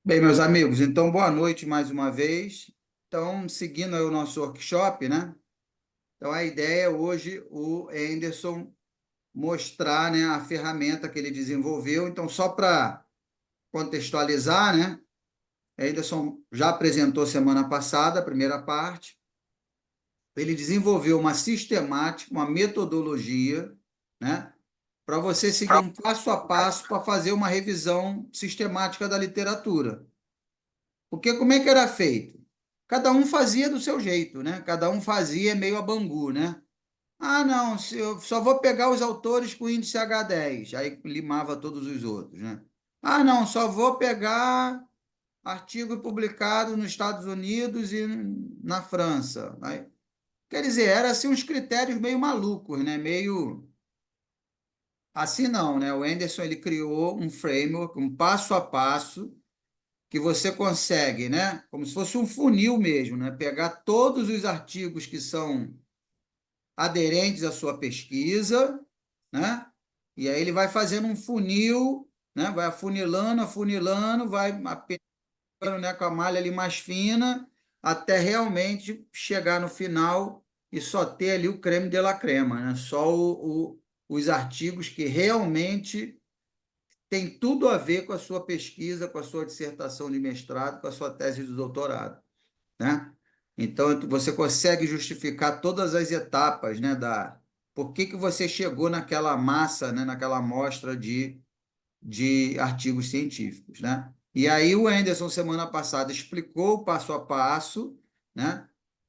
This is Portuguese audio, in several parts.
Bem, meus amigos, então boa noite mais uma vez. Então, seguindo aí o nosso workshop, né? Então, a ideia é hoje o Anderson mostrar, né, a ferramenta que ele desenvolveu. Então, só para contextualizar, né? Anderson já apresentou semana passada a primeira parte. Ele desenvolveu uma sistemática, uma metodologia, né? Para você seguir um passo a passo para fazer uma revisão sistemática da literatura. Porque como é que era feito? Cada um fazia do seu jeito, né? Cada um fazia meio a Bangu, né? Ah, não, se eu só vou pegar os autores com índice H10, aí limava todos os outros, né? Ah, não, só vou pegar artigo publicado nos Estados Unidos e na França. Aí, quer dizer, eram assim uns critérios meio malucos, né? Meio assim não, né? O Anderson ele criou um framework, um passo a passo que você consegue, né? Como se fosse um funil mesmo, né? Pegar todos os artigos que são aderentes à sua pesquisa, né? E aí ele vai fazendo um funil, né? Vai afunilando, afunilando, vai apertando, né, com a malha ali mais fina, até realmente chegar no final e só ter ali o creme de la crema, né? Só os artigos que realmente tem tudo a ver com a sua pesquisa, com a sua dissertação de mestrado, com a sua tese de doutorado, né? Então, você consegue justificar todas as etapas, né, por que você chegou naquela massa, né, naquela amostra de artigos científicos, né? E aí o Anderson, semana passada, explicou o passo a passo, né?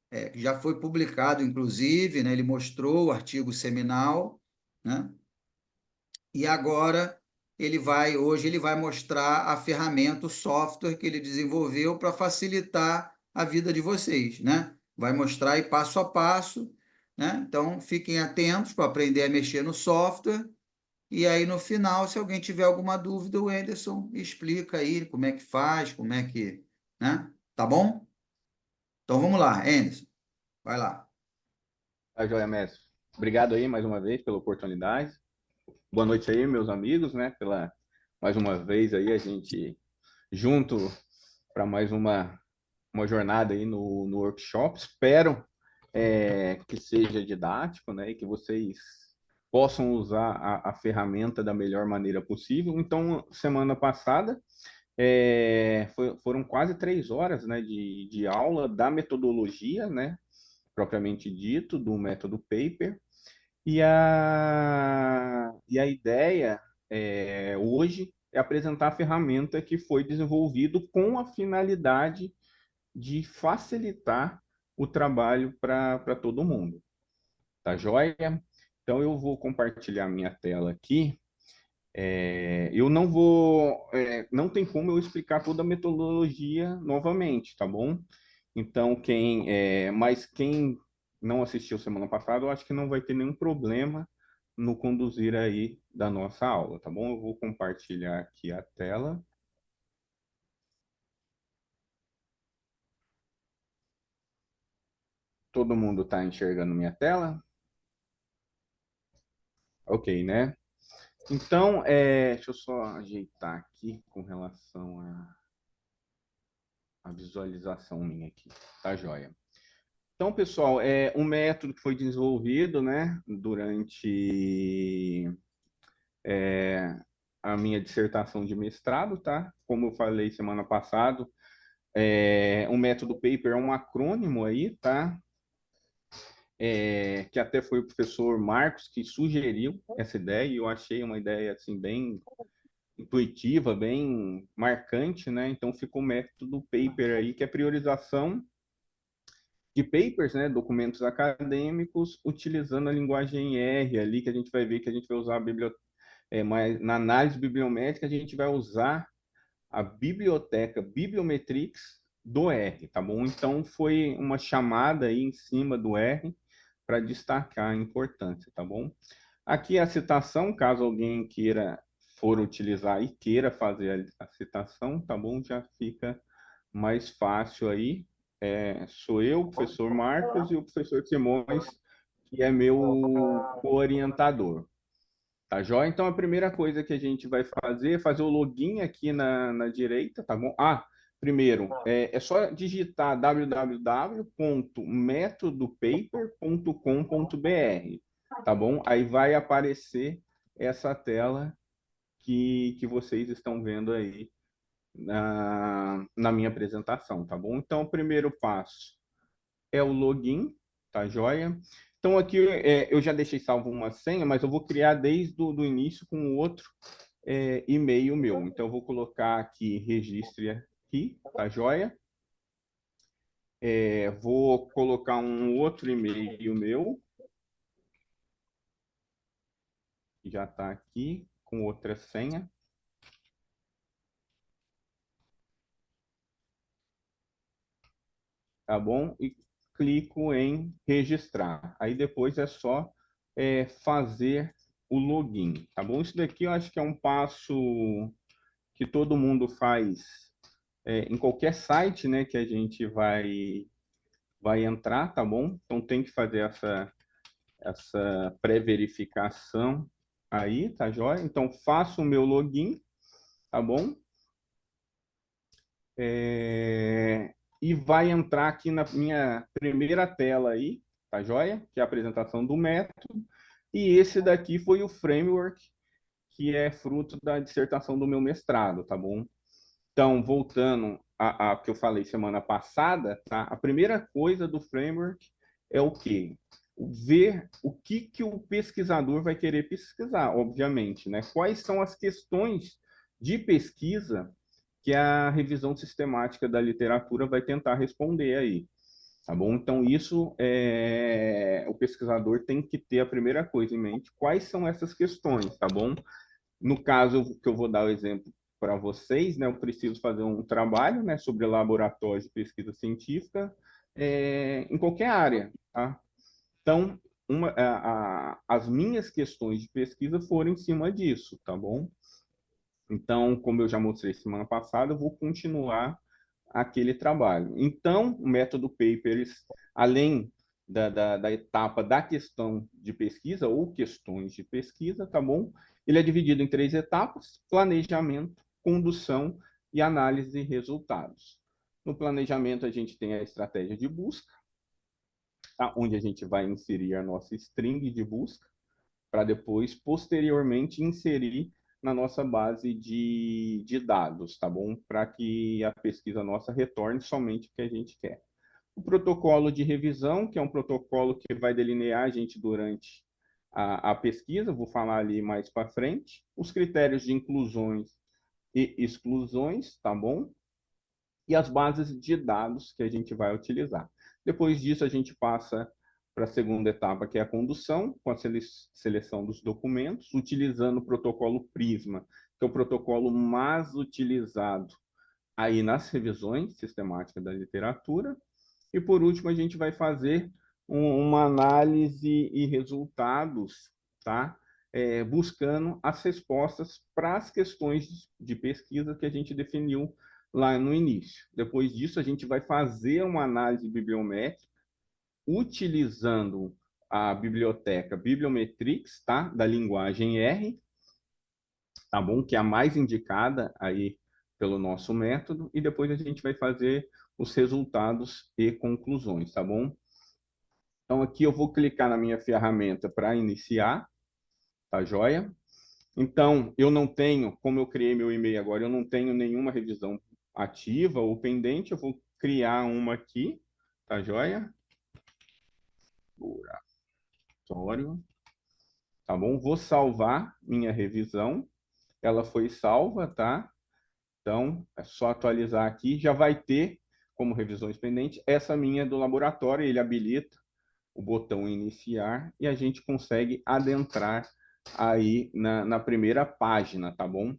Que já foi publicado, inclusive, né? Ele mostrou o artigo seminal, né? E agora hoje ele vai mostrar a ferramenta, o software que ele desenvolveu para facilitar a vida de vocês, né? Vai mostrar aí passo a passo, né? Então fiquem atentos para aprender a mexer no software. E aí no final, se alguém tiver alguma dúvida, o Anderson explica aí como é que faz, como é que, né? Tá bom? Então vamos lá, Anderson, vai lá. Tá, joia, mestre. Obrigado aí mais uma vez pela oportunidade. Boa noite aí, meus amigos, né? Pela mais uma vez aí a gente junto para mais uma jornada aí no workshop. Espero que seja didático, né? E que vocês possam usar a ferramenta da melhor maneira possível. Então, semana passada foram quase 3 horas, né, de aula da metodologia, né? Propriamente dito, do método Paper. E a ideia hoje é apresentar a ferramenta que foi desenvolvido com a finalidade de facilitar o trabalho para todo mundo. Tá joia? Então eu vou compartilhar minha tela aqui. Eu não vou, não tem como eu explicar toda a metodologia novamente, tá bom? Então mas quem não assistiu semana passada, eu acho que não vai ter nenhum problema no conduzir aí da nossa aula, tá bom? Eu vou compartilhar aqui a tela. Todo mundo está enxergando minha tela? Ok, né? Então, deixa eu só ajeitar aqui com relação à visualização minha aqui. Tá joia. Então, pessoal, é um método que foi desenvolvido, né, durante a minha dissertação de mestrado, tá? Como eu falei semana passada, o método Paper é um acrônimo aí, tá? Que até foi o professor Marcos que sugeriu essa ideia e eu achei uma ideia assim bem intuitiva, bem marcante, né? Então ficou o método Paper aí, que é priorização de papers, né, documentos acadêmicos, utilizando a linguagem R ali, que a gente vai ver que a gente vai usar a biblioteca, mas na análise bibliométrica a gente vai usar a biblioteca Bibliometrics do R, tá bom? Então foi uma chamada aí em cima do R para destacar a importância, tá bom? Aqui a citação, caso alguém queira for utilizar e queira fazer a citação, tá bom? Já fica mais fácil aí. Sou eu, o professor Marcos, e o professor Simões, que é meu orientador. Tá joia? Então, a primeira coisa que a gente vai fazer é fazer o login aqui na direita, tá bom? Primeiro, é só digitar www.metodopaper.com.br, tá bom? Aí vai aparecer essa tela que vocês estão vendo aí na minha apresentação, tá bom? Então, o primeiro passo é o login, tá joia? Então, aqui eu já deixei salvo uma senha, mas eu vou criar desde o início com outro e-mail meu. Então, eu vou colocar aqui, registre aqui, tá joia? Vou colocar um outro e-mail meu, que já está aqui, com outra senha. Tá bom? E clico em registrar. Aí depois é só fazer o login, tá bom? Isso daqui eu acho que é um passo que todo mundo faz em qualquer site, né, que a gente vai entrar, tá bom? Então tem que fazer essa pré-verificação aí, tá joia? Então faço o meu login, tá bom? E vai entrar aqui na minha primeira tela aí, tá joia? Que é a apresentação do método. E esse daqui foi o framework que é fruto da dissertação do meu mestrado, tá bom? Então, voltando a que eu falei semana passada, tá? A primeira coisa do framework é o quê? Ver o que o pesquisador vai querer pesquisar, obviamente, né? Quais são as questões de pesquisa que a revisão sistemática da literatura vai tentar responder aí, tá bom? Então, isso o pesquisador tem que ter a primeira coisa em mente, quais são essas questões, tá bom? No caso que eu vou dar o exemplo para vocês, né, eu preciso fazer um trabalho, né, sobre laboratórios de pesquisa científica em qualquer área, tá? Então, as minhas questões de pesquisa foram em cima disso, tá bom? Então, como eu já mostrei semana passada, eu vou continuar aquele trabalho. Então, o método Papers, além da etapa da questão de pesquisa ou questões de pesquisa, tá bom? Ele é dividido em 3 etapas: planejamento, condução e análise de resultados. No planejamento, a gente tem a estratégia de busca, tá? Onde a gente vai inserir a nossa string de busca, para depois, posteriormente, inserir na nossa base de dados, tá bom? Para que a pesquisa nossa retorne somente o que a gente quer. O protocolo de revisão, que é um protocolo que vai delinear a gente durante a pesquisa, vou falar ali mais para frente. Os critérios de inclusões e exclusões, tá bom? E as bases de dados que a gente vai utilizar. Depois disso, a gente passa para a segunda etapa, que é a condução, com a seleção dos documentos, utilizando o protocolo Prisma, que é o protocolo mais utilizado aí nas revisões sistemáticas da literatura. E, por último, a gente vai fazer uma análise e resultados, tá? Buscando as respostas para as questões de pesquisa que a gente definiu lá no início. Depois disso, a gente vai fazer uma análise bibliométrica utilizando a biblioteca Bibliometrix, tá? Da linguagem R, tá bom? Que é a mais indicada aí pelo nosso método, e depois a gente vai fazer os resultados e conclusões, tá bom? Então, aqui eu vou clicar na minha ferramenta para iniciar, tá joia? Então, eu não tenho, como eu criei meu e-mail agora, eu não tenho nenhuma revisão ativa ou pendente, eu vou criar uma aqui, tá joia? Laboratório, tá bom? Vou salvar minha revisão, ela foi salva, tá? Então, é só atualizar aqui, já vai ter como revisões pendentes essa minha do laboratório, ele habilita o botão iniciar e a gente consegue adentrar aí na primeira página, tá bom?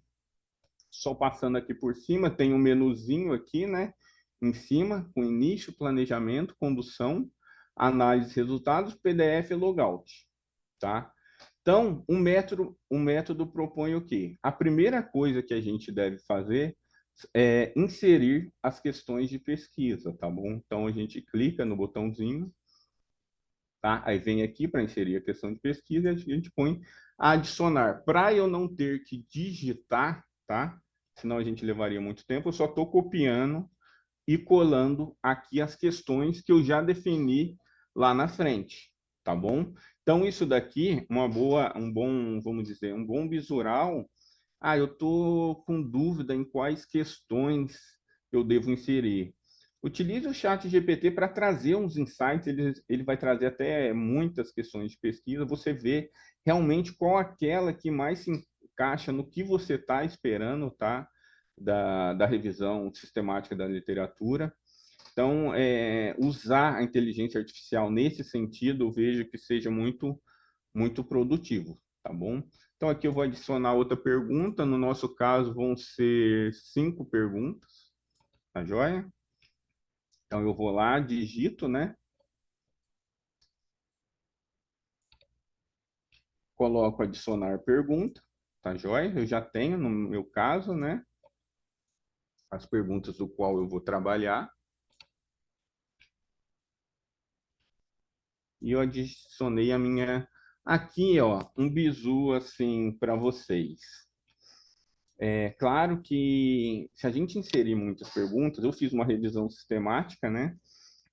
Só passando aqui por cima, tem um menuzinho aqui, né? Em cima, com início, planejamento, condução, análise de resultados, PDF e logout, tá? Então, o método propõe o quê? A primeira coisa que a gente deve fazer é inserir as questões de pesquisa, tá bom? Então, a gente clica no botãozinho, tá? Aí vem aqui para inserir a questão de pesquisa e a gente põe adicionar. Para eu não ter que digitar, tá? Senão a gente levaria muito tempo, eu só estou copiando e colando aqui as questões que eu já defini lá na frente, tá bom? Então, isso daqui, um bom, vamos dizer, um bom visual. Ah, eu estou com dúvida em quais questões eu devo inserir. Utilize o chat GPT para trazer uns insights, ele vai trazer até muitas questões de pesquisa, você vê realmente qual aquela que mais se encaixa no que você está esperando, tá? Da revisão sistemática da literatura. Então, usar a inteligência artificial nesse sentido, eu vejo que seja muito produtivo, tá bom? Então, aqui eu vou adicionar outra pergunta. No nosso caso, vão ser 5 perguntas, tá joia? Então, eu vou lá, digito, né? Coloco adicionar pergunta, tá joia? Eu já tenho, no meu caso, né? As perguntas do qual eu vou trabalhar. E eu adicionei a minha... Aqui, ó, um bizu, assim, para vocês. É claro que se a gente inserir muitas perguntas, eu fiz uma revisão sistemática, né?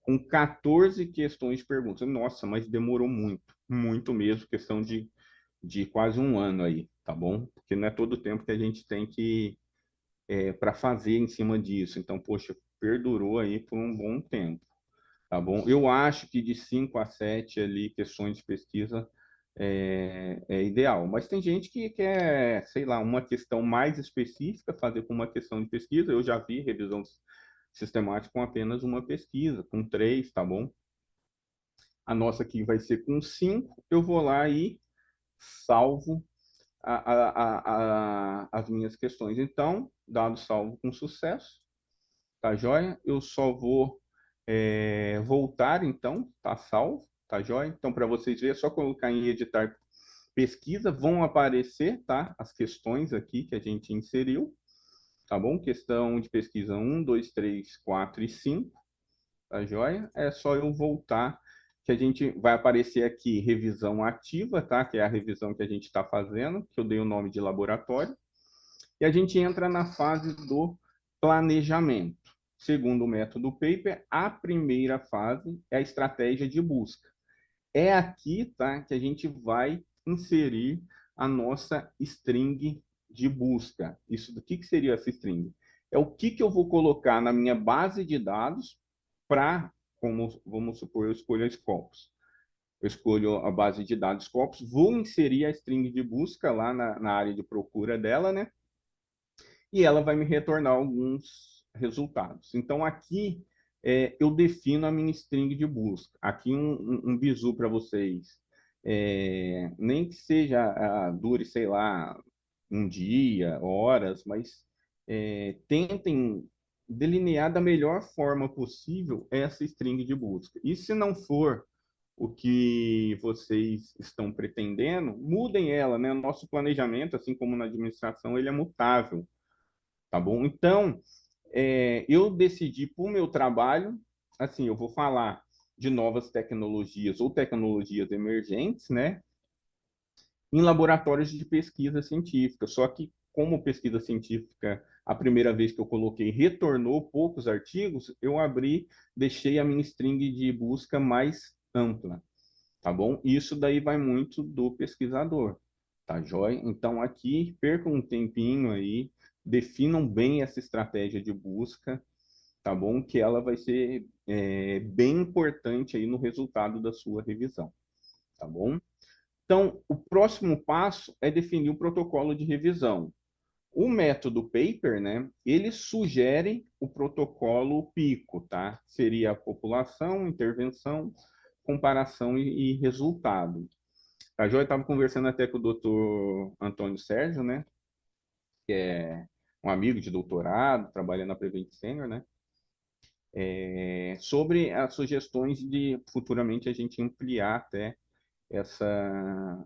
Com 14 questões de perguntas. Nossa, mas demorou muito mesmo, questão de quase um ano aí, tá bom? Porque não é todo o tempo que a gente tem que para fazer em cima disso. Então, poxa, perdurou aí por um bom tempo, tá bom? Eu acho que de 5 a 7 ali questões de pesquisa é ideal, mas tem gente que quer, sei lá, uma questão mais específica, fazer com uma questão de pesquisa. Eu já vi revisão sistemática com apenas uma pesquisa, com 3, tá bom? A nossa aqui vai ser com 5. Eu vou lá e salvo as minhas questões. Então, dado salvo com sucesso, tá joia? Eu só vou voltar, então, tá salvo, tá joia? Então, para vocês verem, é só colocar em editar pesquisa, vão aparecer, tá? As questões aqui que a gente inseriu, tá bom? Questão de pesquisa 1, 2, 3, 4 e 5. Tá joia? É só eu voltar, que a gente vai aparecer aqui revisão ativa, tá? Que é a revisão que a gente está fazendo, que eu dei o nome de laboratório. E a gente entra na fase do planejamento. Segundo o método Paper, a primeira fase é a estratégia de busca. É aqui, tá, que a gente vai inserir a nossa string de busca. Isso do que seria essa string? É o que eu vou colocar na minha base de dados para, como vamos supor, eu escolho a Scopus. Eu escolho a base de dados Scopus, vou inserir a string de busca lá na área de procura dela, né? E ela vai me retornar alguns resultados. Então, aqui eu defino a minha string de busca. Aqui um bizu para vocês. Nem que seja, dure, sei lá, um dia, horas, mas tentem delinear da melhor forma possível essa string de busca. E se não for o que vocês estão pretendendo, mudem ela, né? Nosso planejamento, assim como na administração, ele é mutável, tá bom? Então, eu decidi para o meu trabalho, assim, eu vou falar de novas tecnologias ou tecnologias emergentes, né? Em laboratórios de pesquisa científica. Só que, como pesquisa científica, a primeira vez que eu coloquei retornou poucos artigos, eu abri, deixei a minha string de busca mais ampla, tá bom? Isso daí vai muito do pesquisador, tá joia? Então, aqui, percam um tempinho aí, definam bem essa estratégia de busca, tá bom? Que ela vai ser bem importante aí no resultado da sua revisão, tá bom? Então, o próximo passo é definir o protocolo de revisão. O método Paper, né, ele sugere o protocolo PICO, tá? Seria a população, intervenção, comparação e resultado. A Joia estava conversando até com o doutor Antônio Sérgio, né, que é um amigo de doutorado, trabalha na Prevent Senior, né, sobre as sugestões de futuramente a gente ampliar até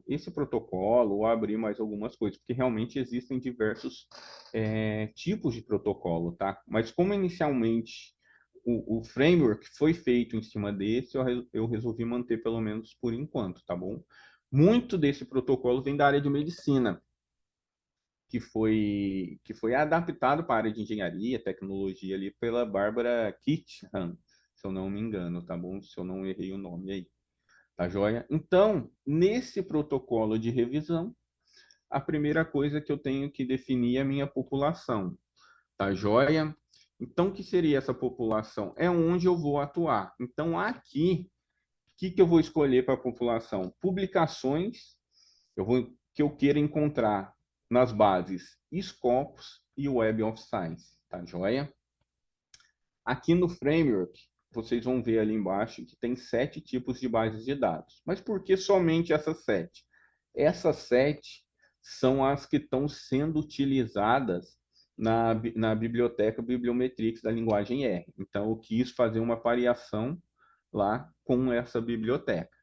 esse protocolo ou abrir mais algumas coisas, porque realmente existem diversos tipos de protocolo, tá? Mas como inicialmente o framework foi feito em cima desse, eu resolvi manter pelo menos por enquanto, tá bom? Muito desse protocolo vem da área de medicina, que foi adaptado para a área de engenharia, tecnologia ali pela Bárbara Kitchan, se eu não me engano, tá bom? Se eu não errei o nome aí, tá joia? Então, nesse protocolo de revisão, a primeira coisa que eu tenho que definir é a minha população, tá joia? Então, o que seria essa população? É onde eu vou atuar. Então, aqui, o que eu vou escolher para a população? Publicações que eu queira encontrar nas bases Scopus e Web of Science, tá joia? Aqui no framework, vocês vão ver ali embaixo que tem 7 tipos de bases de dados. Mas por que somente essas 7? Essas 7 são as que estão sendo utilizadas na biblioteca Bibliometrix da linguagem R. Então, eu quis fazer uma variação lá com essa biblioteca.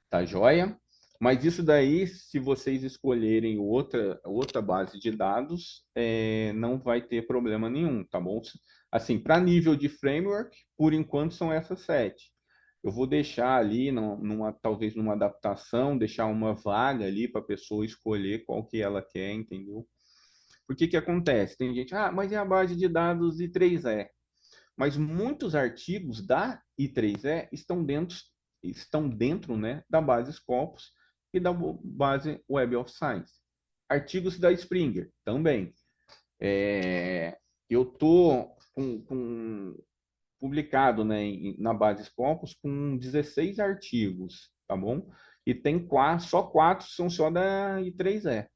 Tá joia? Mas isso daí, se vocês escolherem outra base de dados, não vai ter problema nenhum, tá bom? Assim, para nível de framework, por enquanto são essas 7. Eu vou deixar ali, talvez numa adaptação, deixar uma vaga ali para a pessoa escolher qual que ela quer, entendeu? Porque que acontece? Tem gente, mas é a base de dados I3E. Mas muitos artigos da I3E estão dentro, né, da base Scopus e da base Web of Science. Artigos da Springer também. Eu estou publicado, né, na base Scopus com 16 artigos, tá bom? E tem só 4 são só da I3E,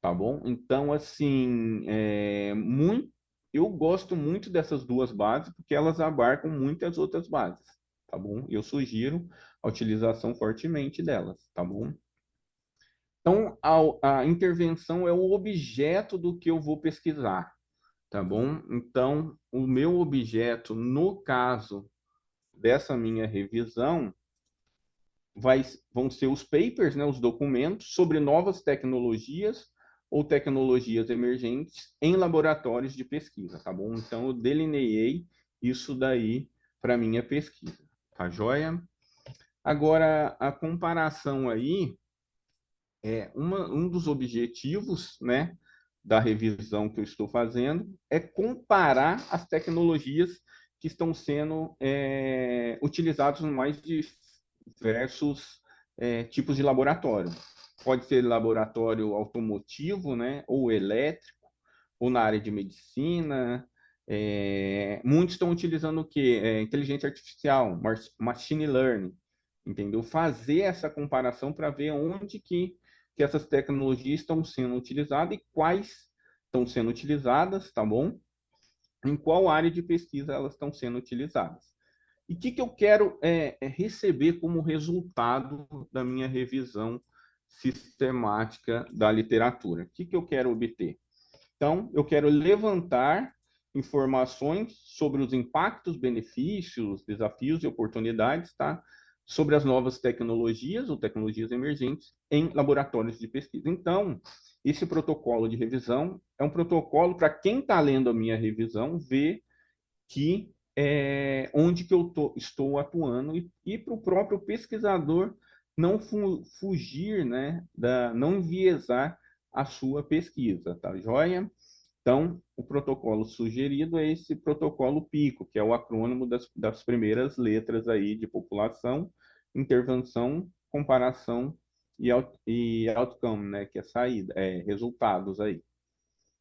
tá bom? Então, assim, eu gosto muito dessas duas bases porque elas abarcam muitas outras bases, tá bom? Eu sugiro a utilização fortemente delas, tá bom? Então, a intervenção é o objeto do que eu vou pesquisar, tá bom? Então, o meu objeto, no caso dessa minha revisão, vão ser os papers, né, os documentos sobre novas tecnologias ou tecnologias emergentes em laboratórios de pesquisa, tá bom? Então, eu delineei isso daí para minha pesquisa, tá joia? Agora, a comparação aí um dos objetivos, né, da revisão que eu estou fazendo é comparar as tecnologias que estão sendo utilizadas em mais diversos tipos de laboratório. Pode ser laboratório automotivo, né, ou elétrico, ou na área de medicina. Muitos estão utilizando o quê? Inteligência artificial, machine learning, entendeu? Fazer essa comparação para ver onde que essas tecnologias estão sendo utilizadas e quais estão sendo utilizadas, tá bom? Em qual área de pesquisa elas estão sendo utilizadas. E o que eu quero receber como resultado da minha revisão sistemática da literatura? O que eu quero obter? Então, eu quero levantar informações sobre os impactos, benefícios, desafios e oportunidades, tá? Sobre as novas tecnologias ou tecnologias emergentes em laboratórios de pesquisa. Então, esse protocolo de revisão é um protocolo para quem está lendo a minha revisão ver que onde que estou atuando e para o próprio pesquisador não fugir, né, não enviesar a sua pesquisa, tá joia? Então, o protocolo sugerido é esse protocolo PICO, que é o acrônimo das primeiras letras aí de população, intervenção, comparação e outcome, né, que é saída, resultados aí.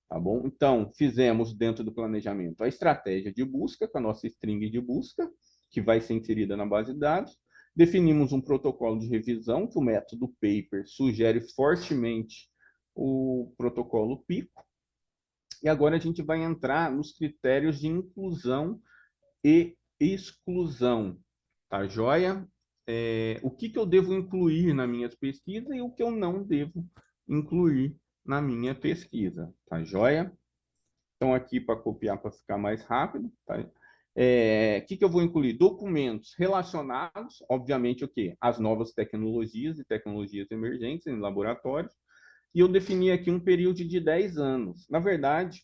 Tá bom? Então, fizemos dentro do planejamento a estratégia de busca, com a nossa string de busca, que vai ser inserida na base de dados. Definimos um protocolo de revisão, que o método paper sugere fortemente o protocolo PICO. E agora a gente vai entrar nos critérios de inclusão e exclusão. Tá joia? O que eu devo incluir na minha pesquisa e o que eu não devo incluir na minha pesquisa. Tá joia? Então, aqui para copiar para ficar mais rápido, tá? Que eu vou incluir? Documentos relacionados, obviamente, o quê? As novas tecnologias e tecnologias emergentes em laboratórios. E eu defini aqui um período de 10 anos. Na verdade,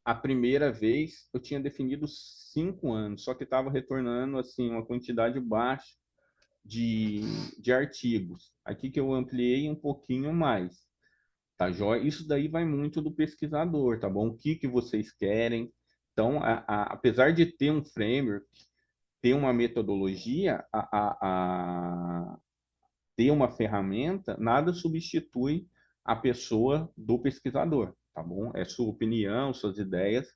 a primeira vez eu tinha definido 5 anos, só que estava retornando assim uma quantidade baixa de artigos. Aqui que eu ampliei um pouquinho mais, tá joia? Isso daí vai muito do pesquisador, tá bom? O que que vocês querem? Então, apesar de ter um framework, ter uma metodologia, ter uma ferramenta, nada substitui a pessoa do pesquisador, tá bom? É sua opinião, suas ideias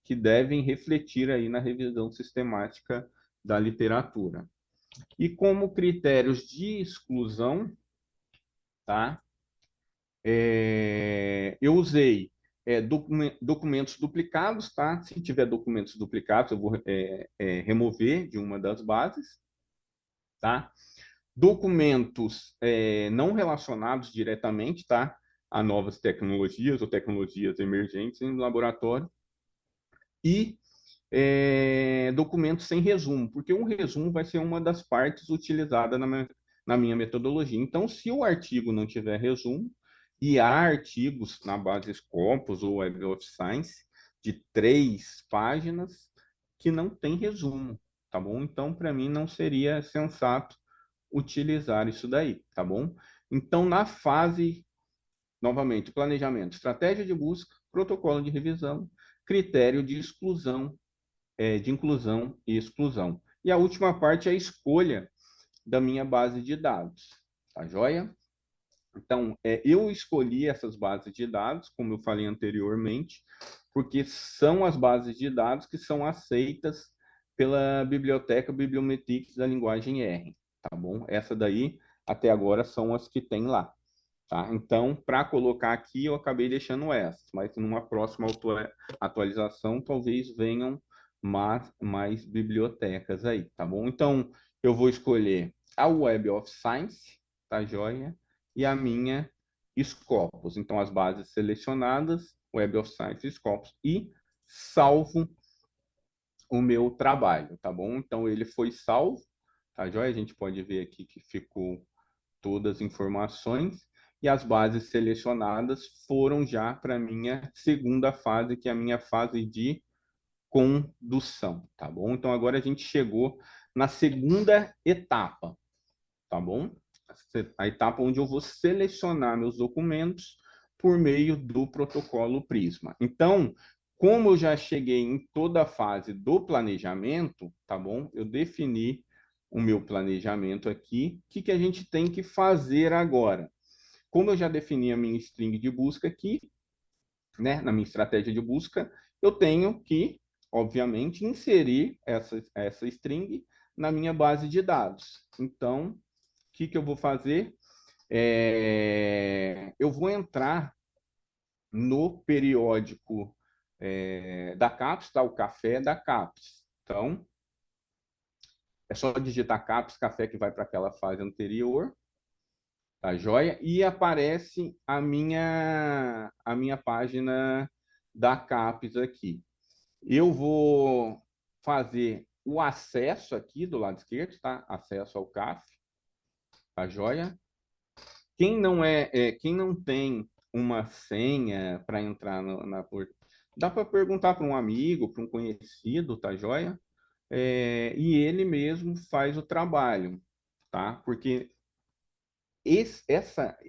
que devem refletir aí na revisão sistemática da literatura. E como critérios de exclusão, tá? Eu usei documentos duplicados, tá? Se tiver documentos duplicados, eu vou remover de uma das bases, tá? Documentos não relacionados diretamente, tá? A novas tecnologias ou tecnologias emergentes em laboratório. E documentos sem resumo, porque um resumo vai ser uma das partes utilizadas na minha metodologia. Então, se o artigo não tiver resumo, e há artigos na base Scopus ou Web of Science de 3 páginas que não tem resumo, tá bom? Então, para mim, não seria sensato utilizar isso daí, tá bom? Então, na fase, novamente, planejamento, estratégia de busca, protocolo de revisão, critério de exclusão, de inclusão e exclusão. E a última parte é a escolha da minha base de dados, tá joia? Então, eu escolhi essas bases de dados, como eu falei anteriormente, porque são as bases de dados que são aceitas pela biblioteca Bibliometrics da linguagem R, tá bom? Essa daí, até agora, são as que tem lá, tá? Então, para colocar aqui, eu acabei deixando essas, mas numa próxima atualização, talvez venham mais bibliotecas aí, tá bom? Então, eu vou escolher a Web of Science, tá joia? E a minha Scopus. Então, as bases selecionadas, Web of Science Scopus, e salvo o meu trabalho, tá bom? Então, ele foi salvo, tá joia? A gente pode ver aqui que ficou todas as informações, e as bases selecionadas foram já para a minha segunda fase, que é a minha fase de condução, tá bom? Então, agora a gente chegou na segunda etapa, tá bom? A etapa onde eu vou selecionar meus documentos por meio do protocolo Prisma. Então, como eu já cheguei em toda a fase do planejamento, tá bom? Eu defini o meu planejamento aqui. O que a gente tem que fazer agora? Como eu já defini a minha string de busca aqui, né, na minha estratégia de busca, eu tenho que, obviamente, inserir essa string na minha base de dados. Então, o que eu vou fazer? Eu vou entrar no periódico da CAPES, tá? O café da CAPES. Então, é só digitar CAPES, café, que vai para aquela fase anterior, tá joia? E aparece a minha página da CAPES aqui. Eu vou fazer o acesso aqui do lado esquerdo, tá? Acesso ao CAF, tá joia? Quem não tem uma senha para entrar na porta, dá para perguntar para um amigo, para um conhecido, tá joia? E ele mesmo faz o trabalho, tá? Porque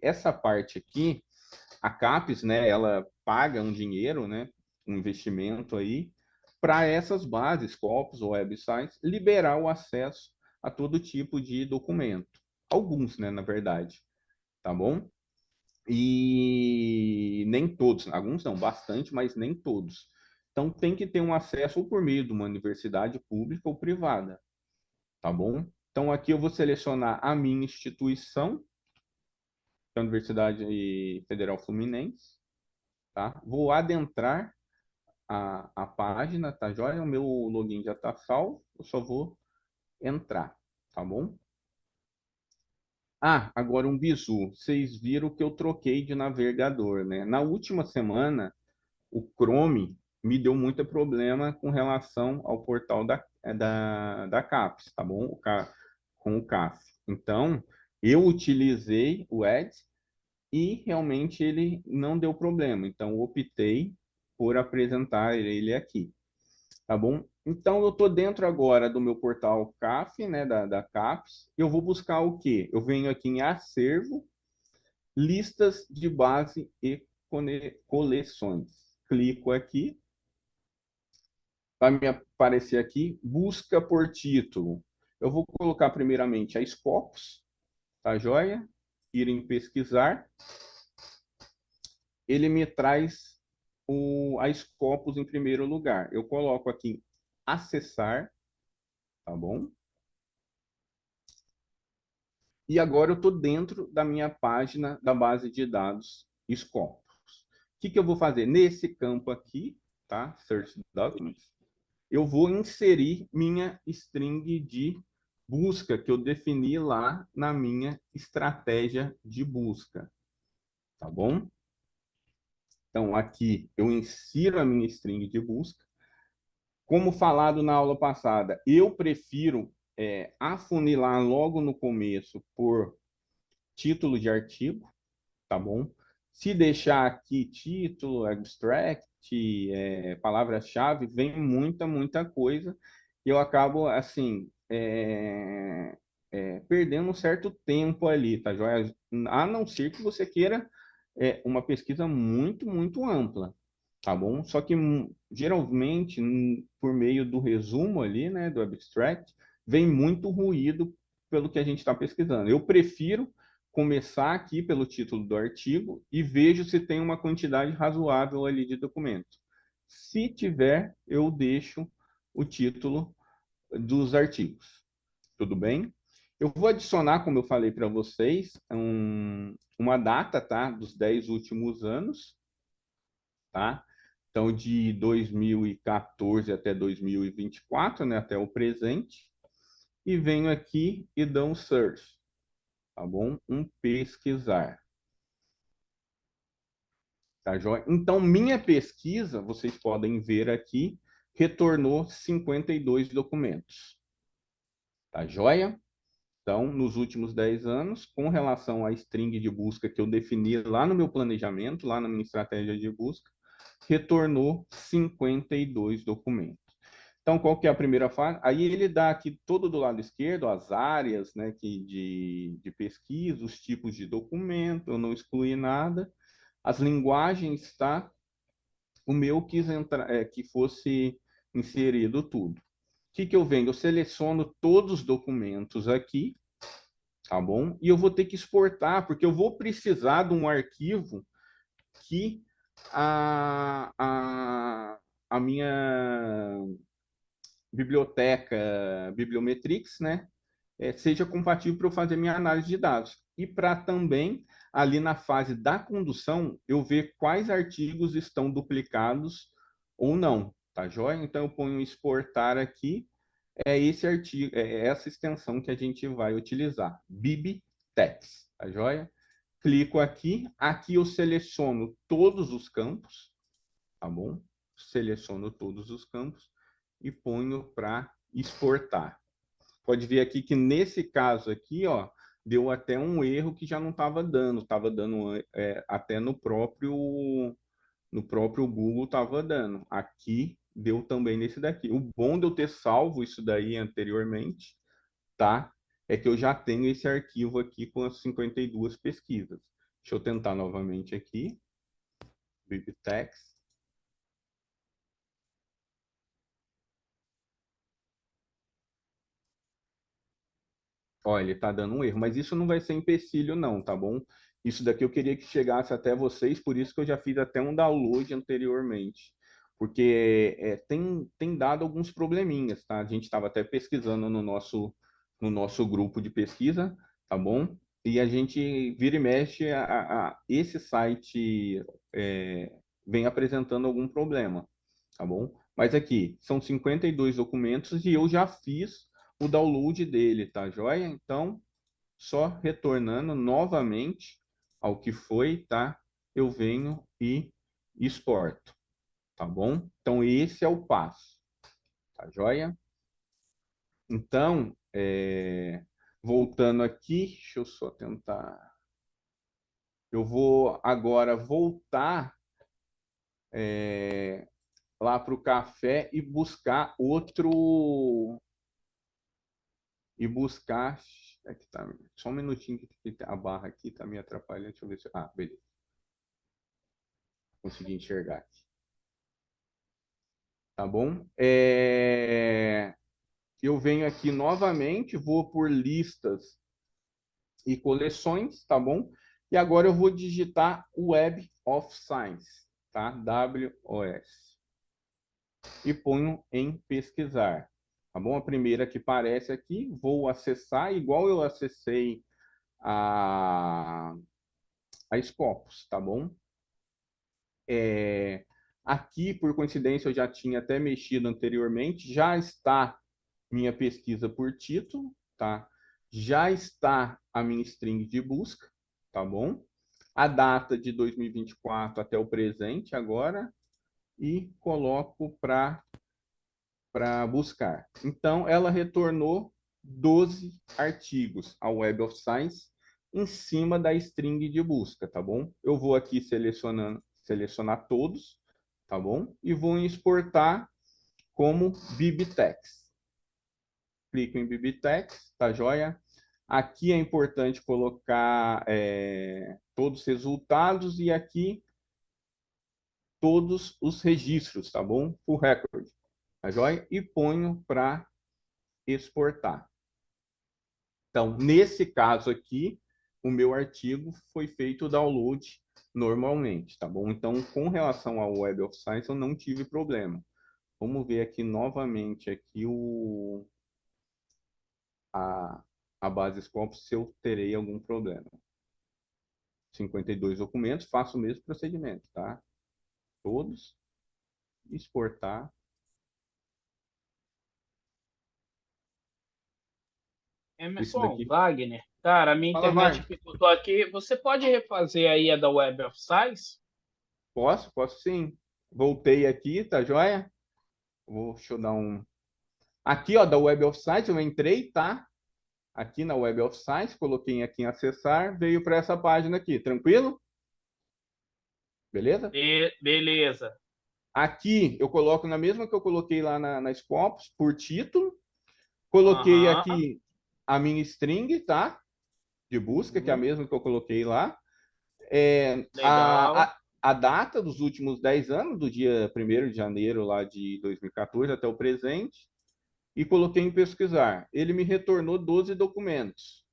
essa parte aqui, a CAPES, né, ela paga um dinheiro, né, um investimento aí, para essas bases, Scopus ou websites, liberar o acesso a todo tipo de documento. Alguns, né, na verdade, tá bom? E nem todos, alguns não, bastante, mas nem todos. Então tem que ter um acesso ou por meio de uma universidade pública ou privada, tá bom? Então aqui eu vou selecionar a minha instituição, que é a Universidade Federal Fluminense, tá? Vou adentrar a página, tá joia? O meu login já está salvo, eu só vou entrar, tá bom? Agora um bizu. Vocês viram que eu troquei de navegador, né? Na última semana, o Chrome me deu muito problema com relação ao portal da CAPES, tá bom? Com o CAF. Então, eu utilizei o Edge e realmente ele não deu problema. Então, optei por apresentar ele aqui. tá bom? Então, eu estou dentro agora do meu portal CAF, né, da CAPES. Eu vou buscar o quê? Eu venho aqui em acervo, listas de base e coleções. Clico aqui, vai me aparecer aqui, busca por título. Eu vou colocar primeiramente a Scopus, tá joia? Ir em pesquisar. Ele me traz a Scopus em primeiro lugar. Eu coloco aqui acessar, tá bom? E agora eu estou dentro da minha página da base de dados Scopus. O que eu vou fazer? Nesse campo aqui, tá? Search Documents, eu vou inserir minha string de busca que eu defini lá na minha estratégia de busca, tá bom? Então, aqui eu insiro a minha string de busca. Como falado na aula passada, eu prefiro afunilar logo no começo por título de artigo, tá bom? Se deixar aqui título, abstract, palavra-chave, vem muita coisa e eu acabo, assim, perdendo um certo tempo ali, tá joia? A não ser que você queira uma pesquisa muito ampla, tá bom? Só que geralmente, por meio do resumo ali, né, do abstract, vem muito ruído pelo que a gente está pesquisando. Eu prefiro começar aqui pelo título do artigo e vejo se tem uma quantidade razoável ali de documentos. Se tiver, eu deixo o título dos artigos. Tudo bem? Eu vou adicionar, como eu falei para vocês, uma data, tá? Dos 10 últimos anos, tá? Então, de 2014 até 2024, né? Até o presente. E venho aqui e dou um search, tá bom? Um pesquisar. Tá joia? Então, minha pesquisa, vocês podem ver aqui, retornou 52 documentos. Tá joia? Então, nos últimos 10 anos, com relação à string de busca que eu defini lá no meu planejamento, lá na minha estratégia de busca, retornou 52 documentos. Então, qual que é a primeira fase? Aí ele dá aqui todo do lado esquerdo as áreas, né, de pesquisa, os tipos de documento, eu não excluí nada. As linguagens, tá? O meu quis entrar, que fosse inserido tudo. O que eu venho? Eu seleciono todos os documentos aqui, tá bom? E eu vou ter que exportar, porque eu vou precisar de um arquivo que a, a, a minha biblioteca Bibliometrix, né, seja compatível para eu fazer minha análise de dados. E para também, ali na fase da condução, eu ver quais artigos estão duplicados ou não, tá joia? Então, eu ponho exportar aqui, é esse artigo, é essa extensão que a gente vai utilizar, BibTeX, tá joia? Clico aqui eu seleciono todos os campos, tá bom? Seleciono todos os campos e ponho para exportar. Pode ver aqui que nesse caso aqui, ó, deu até um erro que já não estava dando até no próprio Google estava dando. Aqui deu também nesse daqui. O bom de eu ter salvo isso daí anteriormente, tá? É que eu já tenho esse arquivo aqui com as 52 pesquisas. Deixa eu tentar novamente aqui. BibTeX. Ó, ele está dando um erro, mas isso não vai ser empecilho, não, tá bom? Isso daqui eu queria que chegasse até vocês, por isso que eu já fiz até um download anteriormente, porque tem dado alguns probleminhas, tá? A gente estava até pesquisando no nosso grupo de pesquisa, tá bom? E a gente vira e mexe, esse site vem apresentando algum problema, tá bom? Mas aqui, são 52 documentos e eu já fiz o download dele, tá joia? Então, só retornando novamente ao que foi, tá? Eu venho e exporto, tá bom? Então, esse é o passo, tá joia? Então, voltando aqui, deixa eu só tentar. Eu vou agora voltar lá para o café e buscar outro. E buscar. Aqui tá, só um minutinho que a barra aqui tá me atrapalhando. Deixa eu ver se. Ah, beleza. Consegui enxergar aqui. Tá bom? Eu venho aqui novamente, vou por listas e coleções, tá bom? E agora eu vou digitar Web of Science, tá? WOS. E ponho em pesquisar, tá bom? A primeira que aparece aqui, vou acessar, igual eu acessei a Scopus, tá bom? Aqui, por coincidência, eu já tinha até mexido anteriormente, já está minha pesquisa por título, tá? Já está a minha string de busca, tá bom? A data de 2024 até o presente agora e coloco para buscar. Então, ela retornou 12 artigos ao Web of Science em cima da string de busca, tá bom? Eu vou aqui selecionar todos, tá bom? E vou exportar como BibTeX. Clico em BibTeX, tá joia? Aqui é importante colocar todos os resultados e aqui todos os registros, tá bom? Full record, tá joia? E ponho para exportar. Então, nesse caso aqui, o meu artigo foi feito o download normalmente, tá bom? Então, com relação ao Web of Science, eu não tive problema. Vamos ver aqui novamente aqui a base Scopus se eu terei algum problema. 52 documentos, faço o mesmo procedimento, tá? Todos, exportar. Isso Emerson, daqui. Wagner, cara, a minha Fala, internet Wagner. picotou aqui. Você pode refazer aí a da Web of Science? Posso sim. Voltei aqui, tá joia? Deixa eu dar um. Aqui, ó, da Web of Science, eu entrei, tá? Aqui na Web of Science, coloquei aqui em acessar, veio para essa página aqui, tranquilo? Beleza? Beleza. Aqui eu coloco na mesma que eu coloquei lá na Scopus, por título. Coloquei Aham. aqui a minha string, tá? De busca, que é a mesma que eu coloquei lá. Legal. A data dos últimos 10 anos, do dia 1º de janeiro lá de 2014 até o presente, e coloquei em pesquisar. Ele me retornou 12 documentos,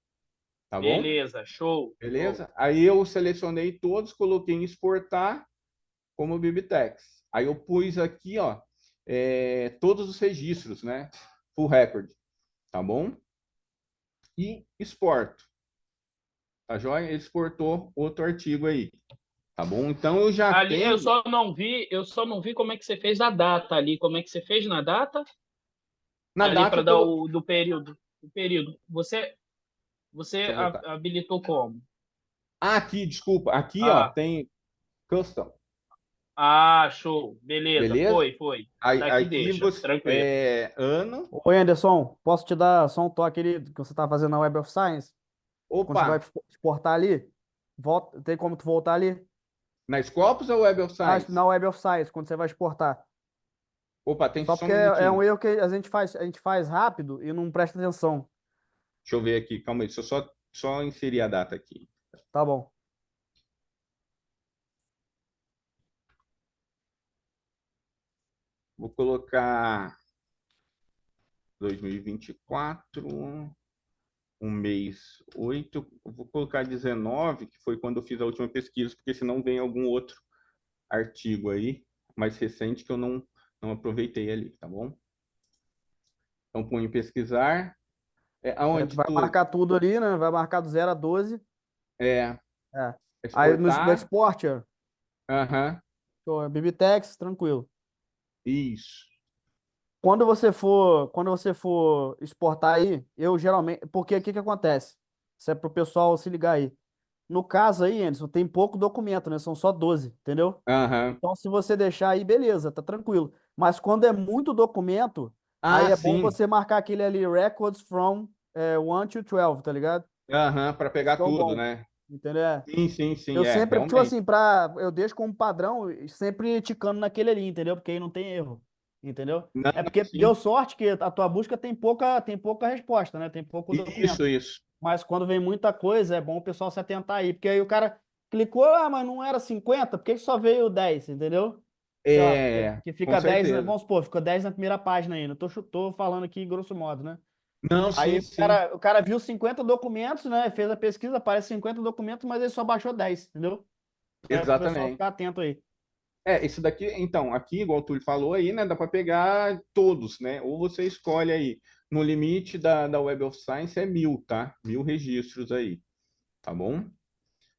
tá bom? Beleza, show. Beleza? Aí eu selecionei todos, coloquei em exportar como BibTeX. Aí eu pus aqui, ó, todos os registros, né? Full record, tá bom? E exporto. Tá joia? Ele exportou outro artigo aí, tá bom? Então eu já Ali tenho eu só não vi como é que você fez a data ali. Como é que você fez na data? na Ali data para eu dar coloquei. do período. O período. Você Deixa eu voltar. habilitou como? Aqui, desculpa. Aqui, ó, Ah, tem custom. show. Beleza. Beleza? Foi. Aí, Daqui aqui deixa. você Tranquilo. ano. Oi, Anderson, posso te dar só um toque ali que você está fazendo na Web of Science? Quando você Opa, vai exportar ali, volta, tem como tu voltar ali? na Scopus ou Web of Ah, Science? na Web of Science, quando você vai exportar. Opa, tem Só só um porque é minutinho. um erro que a gente faz rápido e não presta atenção. Deixa eu ver aqui, calma aí, deixa eu só inserir a data aqui. Tá bom. Vou colocar 2024, um mês 8. Vou colocar 19, que foi quando eu fiz a última pesquisa, porque senão vem algum outro artigo aí, mais recente, que eu não aproveitei ali, tá bom? Então, põe em pesquisar. Tu Aonde vai tu marcar tudo ali, né? Vai marcar do 0 a 12. é, É. Aí no exportar? export, Aham, ó, BibTeX, tranquilo. isso. Quando você for exportar aí, eu geralmente, porque o que que acontece? Isso é pro pessoal se ligar aí. No caso aí, Anderson, tem pouco documento, né? São só 12, entendeu? Aham. Então, se você deixar aí, beleza, tá tranquilo. Mas quando é muito documento, aí Ah, é bom sim. você marcar aquele ali, records from 1 to 12, tá ligado? Aham, para Esse pegar que é o tudo, bom. né? entendeu? Sim, sim, sim, Eu sempre, tipo realmente. assim, eu deixo como padrão, sempre ticando naquele ali, entendeu? Porque aí não tem erro, entendeu? Não, É não, porque sim. deu sorte que a tua busca tem pouca resposta, né? Tem pouco documento. Isso. Mas quando vem muita coisa, é bom o pessoal se atentar aí, porque aí o cara clicou, ah, mas não era 50, por que que só veio 10, entendeu? Sei lá, porque Com fica 10, certeza. vamos supor, fica 10 na primeira página ainda. Tô falando aqui grosso modo, né? Não, Aí sim, sim. o cara viu 50 documentos, né? Fez a pesquisa, aparece 50 documentos, mas ele só baixou 10, entendeu? É pro pessoal Exatamente. ficar atento aí. Isso daqui, então, aqui, igual tu falou aí, né, dá para pegar todos, né? Ou você escolhe aí, no limite da Web of Science é 1.000, tá? 1.000 registros aí, tá bom?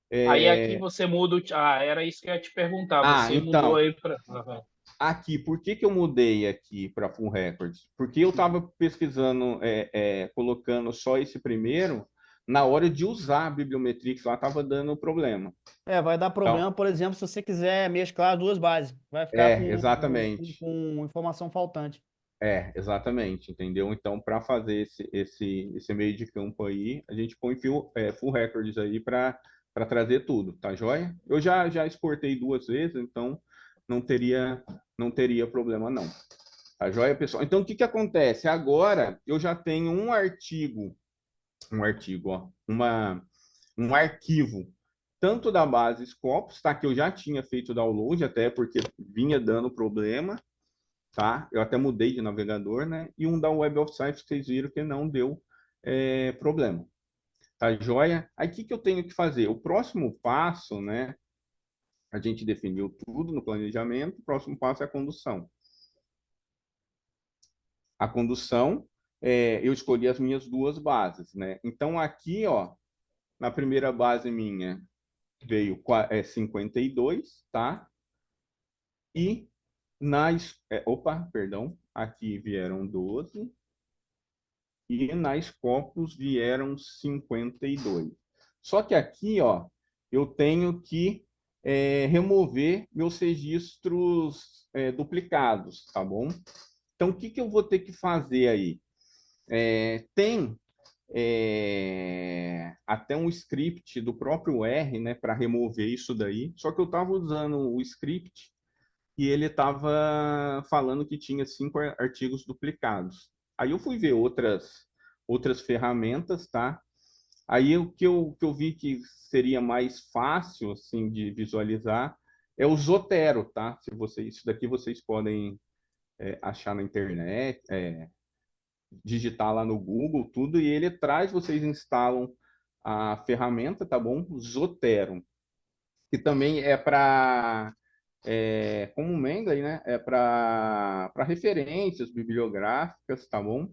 Aí aqui É, você muda. Ah, era isso que eu ia te perguntar. Você mudou então, aí para. aqui, por que que eu mudei aqui para Full Records? Porque eu estava pesquisando, colocando só esse primeiro, na hora de usar a Bibliometrix, lá estava dando problema. É, vai dar Então, problema, por exemplo, se você quiser mesclar as duas bases. Vai ficar exatamente. com informação faltante. Exatamente, entendeu? Então, para fazer esse meio de campo aí, a gente põe full records aí para trazer tudo, tá joia? Eu já exportei 2 vezes, então não teria não teria problema não. Tá joia, pessoal? Então, o que que acontece? Agora eu já tenho ó, um arquivo tanto da base Scopus, tá? Que eu já tinha feito download, até porque vinha dando problema, tá? Eu até mudei de navegador, né? E um da Web of Science que vocês viram que não deu problema. Tá joia? Aí o que, que eu tenho que fazer? O próximo passo, né? A gente definiu tudo no planejamento, o próximo passo é a condução. A condução, eu escolhi as minhas 2 bases, né? Então aqui, ó, na primeira base minha veio 52, tá? E perdão, aqui vieram 12 e na Scopus vieram 52. Só que aqui, ó, eu tenho que remover meus registros duplicados, tá bom? Então, o que que eu vou ter que fazer aí? Tem até um script do próprio R, né, para remover isso daí. Só que eu estava usando o script e ele estava falando que tinha 5 artigos duplicados. Aí eu fui ver outras ferramentas, tá? Aí o que eu vi que seria mais fácil assim de visualizar é o Zotero, tá? Isso daqui vocês podem achar na internet, digitar lá no Google, tudo, e ele traz, vocês instalam a ferramenta, tá bom? Zotero, que também é para como o Mendeley, né? É para referências bibliográficas, tá bom?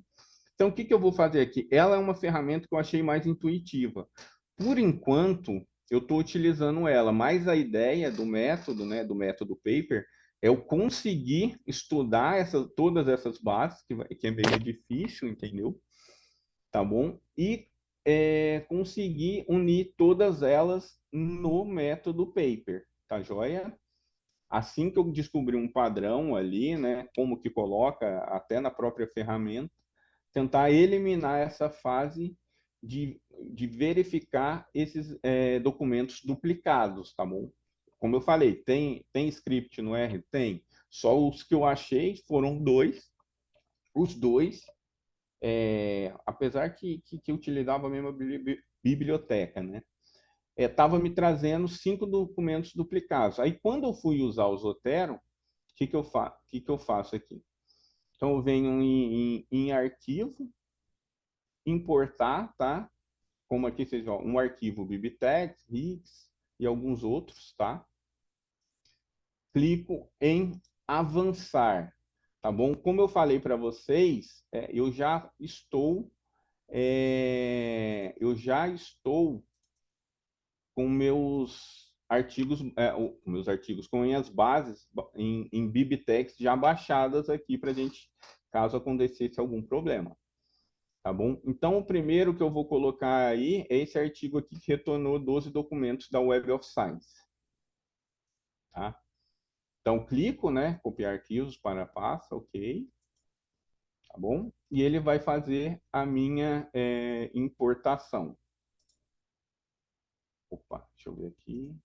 Então, o que que eu vou fazer aqui? Ela é uma ferramenta que eu achei mais intuitiva. Por enquanto, eu estou utilizando ela, mas a ideia do método, né, do método Paper, é eu conseguir estudar todas essas bases, que é meio difícil, entendeu? Tá bom? E conseguir unir todas elas no método Paper, tá joia? Assim que eu descobrir um padrão ali, né, como que coloca até na própria ferramenta, tentar eliminar essa fase de verificar esses documentos duplicados, tá bom? Como eu falei, tem script no R? Tem. Só os que eu achei foram 2. Os 2, apesar que utilizava a mesma biblioteca, né? Estava me trazendo 5 documentos duplicados. Aí, quando eu fui usar o Zotero, o que que eu faço aqui? Então, eu venho em arquivo, importar, tá? Como aqui vocês vão, um arquivo BibTeX, RIX e alguns outros, tá? Clico em avançar, tá bom? Como eu falei para vocês, eu já estou com meus artigos com as bases em BibTeX já baixadas aqui para a gente, caso acontecesse algum problema. Tá bom? Então, o primeiro que eu vou colocar aí é esse artigo aqui que retornou 12 documentos da Web of Science. Tá? Então, clico, né? Copiar arquivos para a pasta, ok. Tá bom? E ele vai fazer a minha importação. Opa, deixa eu ver aqui.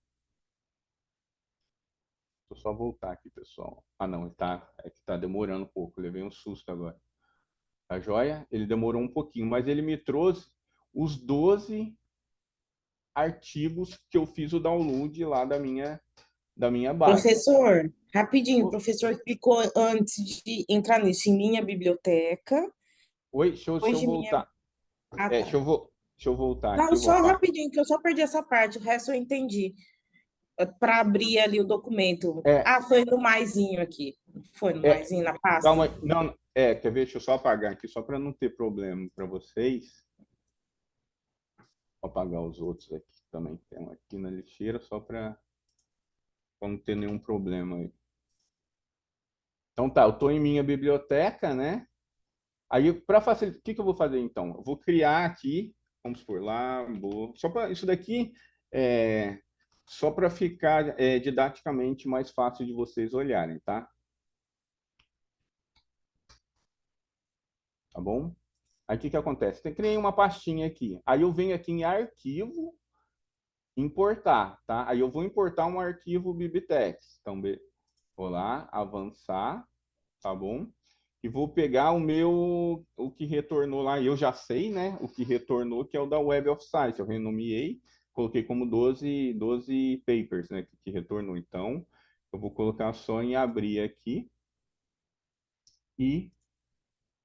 Deixa eu só voltar aqui, pessoal. Ah, não, é que tá demorando um pouco. Levei um susto agora. Tá joia? Ele demorou um pouquinho, mas ele me trouxe os 12 artigos que eu fiz o download lá da minha base. Professor, rapidinho, o professor explicou antes de entrar nisso, em minha biblioteca, Oi, deixa eu hoje minha... voltar. Ah, É, tá. deixa eu voltar Não, aqui, só rapidinho, que eu só perdi essa parte, o resto eu entendi. Para abrir ali o documento. É, Ah, foi no maisinho aqui. Foi no é, maisinho, na pasta? calma, não, quer ver? Deixa eu só apagar aqui, só para não ter problema para vocês. Vou apagar os outros aqui também, tem um aqui na lixeira, só para não ter nenhum problema aí. Então tá, eu estou em minha biblioteca, né? Aí, para facilitar, o que eu vou fazer então? Eu vou criar aqui, vamos por lá, só para isso daqui, só para ficar didaticamente mais fácil de vocês olharem, tá? Tá bom? Aí o que acontece? Criei uma pastinha aqui. Aí eu venho aqui em arquivo, importar, tá? Aí eu vou importar um arquivo Bibtex. Então, vou lá, avançar, tá bom? E vou pegar o que retornou lá. Eu já sei, né? O que retornou, que é o da Web of Science. Eu renomeei, coloquei como 12 papers, né? Que retornou. Então, eu vou colocar só em abrir aqui e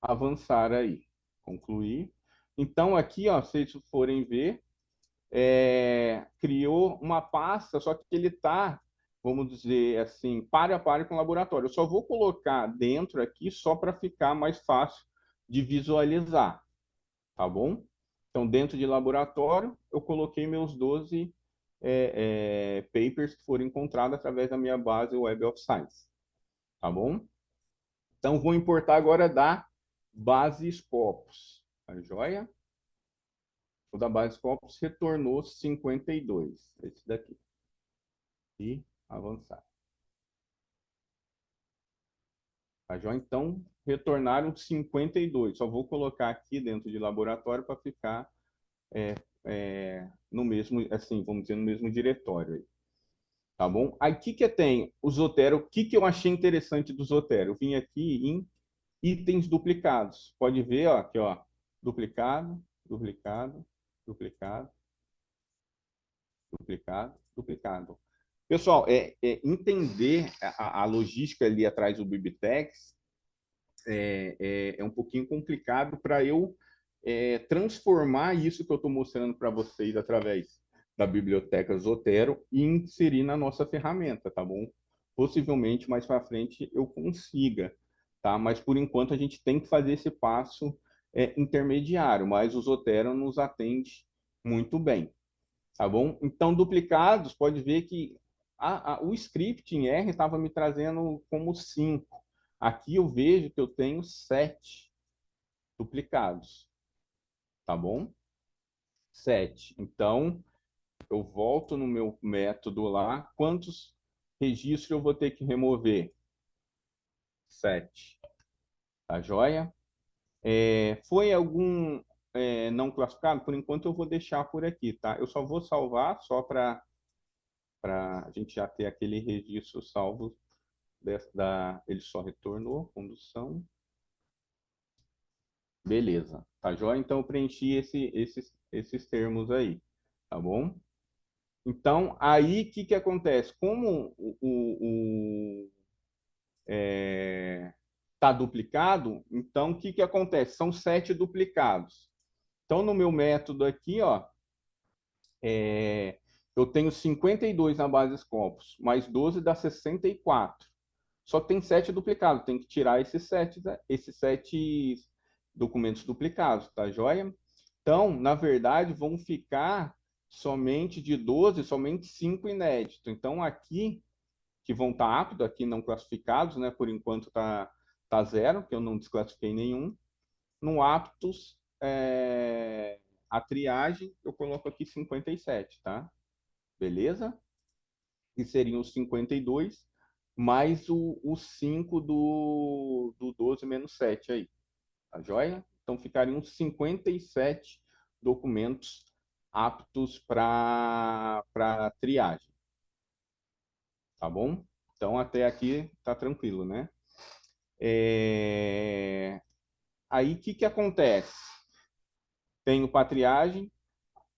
avançar aí. Concluir. Então, aqui, ó, se vocês forem ver, criou uma pasta, só que ele está, vamos dizer assim, para a par com o laboratório. Eu só vou colocar dentro aqui só para ficar mais fácil de visualizar, tá bom? Então, dentro de laboratório, eu coloquei meus 12 papers que foram encontrados através da minha base Web of Science, tá bom? Então, vou importar agora da base Scopus, tá joia? O da base Scopus retornou 52, esse daqui. E avançar. Tá joia? Então, retornaram 52. Só vou colocar aqui dentro de laboratório para ficar no mesmo, assim, vamos dizer, no mesmo diretório aí. Tá bom? Aí, o que tem o Zotero? O que eu achei interessante do Zotero? Eu vim aqui em itens duplicados. Pode ver, ó, aqui, ó, duplicado, duplicado, duplicado, duplicado, duplicado. Pessoal, entender a logística ali atrás do Bibtex é um pouquinho complicado para eu transformar isso que eu estou mostrando para vocês através da biblioteca Zotero e inserir na nossa ferramenta, tá bom? Possivelmente mais para frente eu consiga, tá? Mas por enquanto a gente tem que fazer esse passo intermediário, mas o Zotero nos atende muito bem, tá bom? Então, duplicados, pode ver que o script em R estava me trazendo como 5. Aqui eu vejo que eu tenho 7 duplicados, tá bom? 7. Então, eu volto no meu método lá. Quantos registros eu vou ter que remover? 7. Tá joia? Foi algum não classificado? Por enquanto eu vou deixar por aqui, tá? Eu só vou salvar, só para a gente já ter aquele registro salvo. Ele só retornou, condução. Beleza, tá joia? Então eu preenchi esses termos aí, tá bom? Então, aí o que acontece? Como tá duplicado, então o que acontece? São 7 duplicados. Então, no meu método aqui, ó, eu tenho 52 na base Scopus, mais 12 dá 64. Só que tem 7 duplicados, tem que tirar esses 7 documentos duplicados, tá joia? Então, na verdade, vão ficar somente de 12, somente 5 inéditos. Então, aqui, que vão estar aptos, aqui não classificados, né? Por enquanto tá 0, que eu não desclassifiquei nenhum. No aptos, a triagem, eu coloco aqui 57, tá? Beleza? Que seriam os 52, mais o 5 do 12 menos 7 aí. Tá joia? Então ficariam 57 documentos aptos para triagem. Tá bom? Então, até aqui tá tranquilo, né? Aí, o que acontece? Tenho para triagem.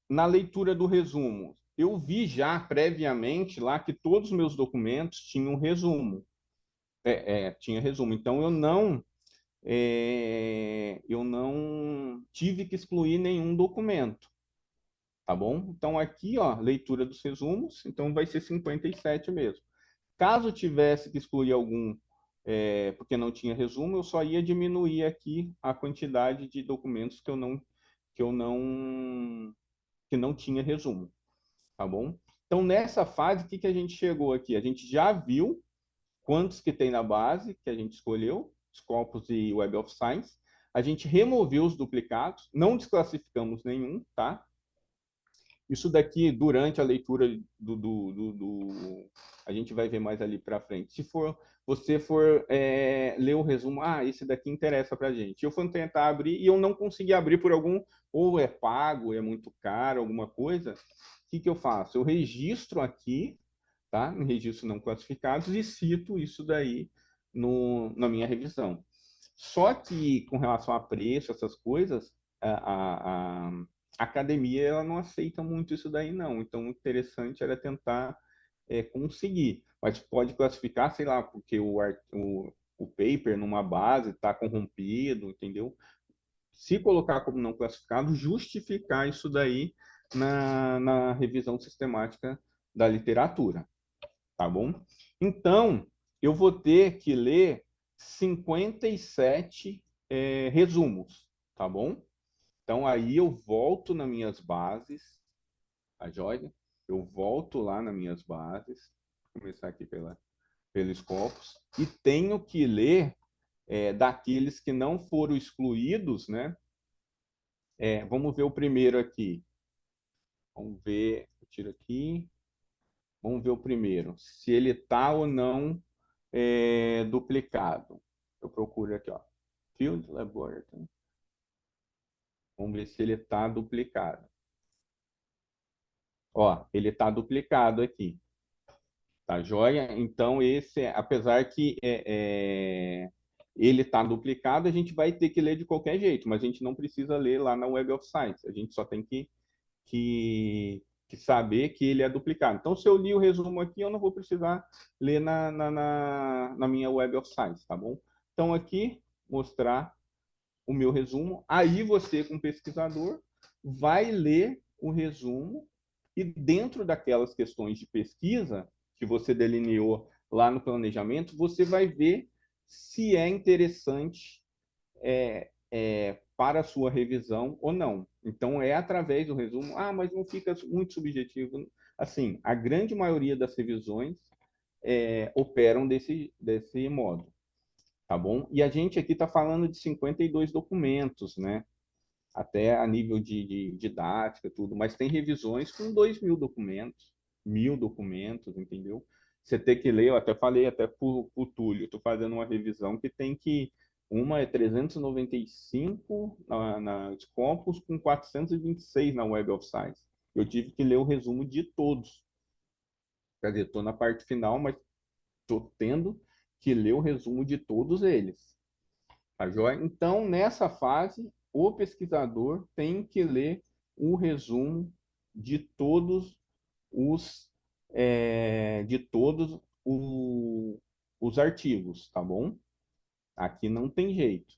Na leitura do resumo, eu vi já previamente lá que todos os meus documentos tinham resumo. Tinha resumo. Então, eu não tive que excluir nenhum documento. Tá bom? Então, aqui, ó, leitura dos resumos, então vai ser 57 mesmo. Caso tivesse que excluir algum, porque não tinha resumo, eu só ia diminuir aqui a quantidade de documentos que não tinha resumo, tá bom? Então, nessa fase, o que a gente chegou aqui? A gente já viu quantos que tem na base, que a gente escolheu, Scopus e Web of Science. A gente removeu os duplicados, não desclassificamos nenhum, tá? Isso daqui, durante a leitura a gente vai ver mais ali para frente. Se você for ler o resumo, esse daqui interessa para a gente. Eu fui tentar abrir e eu não consegui abrir por ou é pago, é muito caro, alguma coisa. O que eu faço? Eu registro aqui, tá? Em registro não classificados e cito isso daí na minha revisão. Só que, com relação a preço, essas coisas, a academia ela não aceita muito isso daí, não. Então, o interessante era tentar conseguir. Mas pode classificar, sei lá, porque o paper numa base está corrompido, entendeu? Se colocar como não classificado, justificar isso daí na revisão sistemática da literatura, tá bom? Então, eu vou ter que ler 57 resumos, tá bom? Então, aí eu volto nas minhas bases, a joia, eu volto lá nas minhas bases, vou começar aqui pelos Scopus, e tenho que ler daqueles que não foram excluídos, né? Vamos ver o primeiro aqui. Vamos ver, eu tiro aqui. Vamos ver o primeiro, se ele está ou não duplicado. Eu procuro aqui, ó, Field Laboratory. Vamos ver se ele está duplicado. Ó, ele está duplicado aqui. Tá joia? Então, apesar que ele está duplicado, a gente vai ter que ler de qualquer jeito, mas a gente não precisa ler lá na Web of Science. A gente só tem que saber que ele é duplicado. Então, se eu li o resumo aqui, eu não vou precisar ler na minha Web of Science, tá bom? Então, aqui, mostrar o meu resumo. Aí, você, como pesquisador, vai ler o resumo e dentro daquelas questões de pesquisa que você delineou lá no planejamento, você vai ver se é interessante para a sua revisão ou não. Então, é através do resumo. Mas não fica muito subjetivo. Assim, a grande maioria das revisões operam desse modo, tá bom? E a gente aqui está falando de 52 documentos, né? Até a nível de didática, tudo, mas tem revisões com 2.000 documentos, 1.000 documentos, entendeu? Você tem que ler, eu até falei até para o Túlio, estou fazendo uma revisão que tem que, uma é 395 na Scopus, com 426 na Web of Science. Eu tive que ler o resumo de todos. Quer dizer, estou na parte final, mas estou tendo que ler o resumo de todos eles. Tá joia? Então, nessa fase, o pesquisador tem que ler o resumo de todos os artigos, tá bom? Aqui não tem jeito.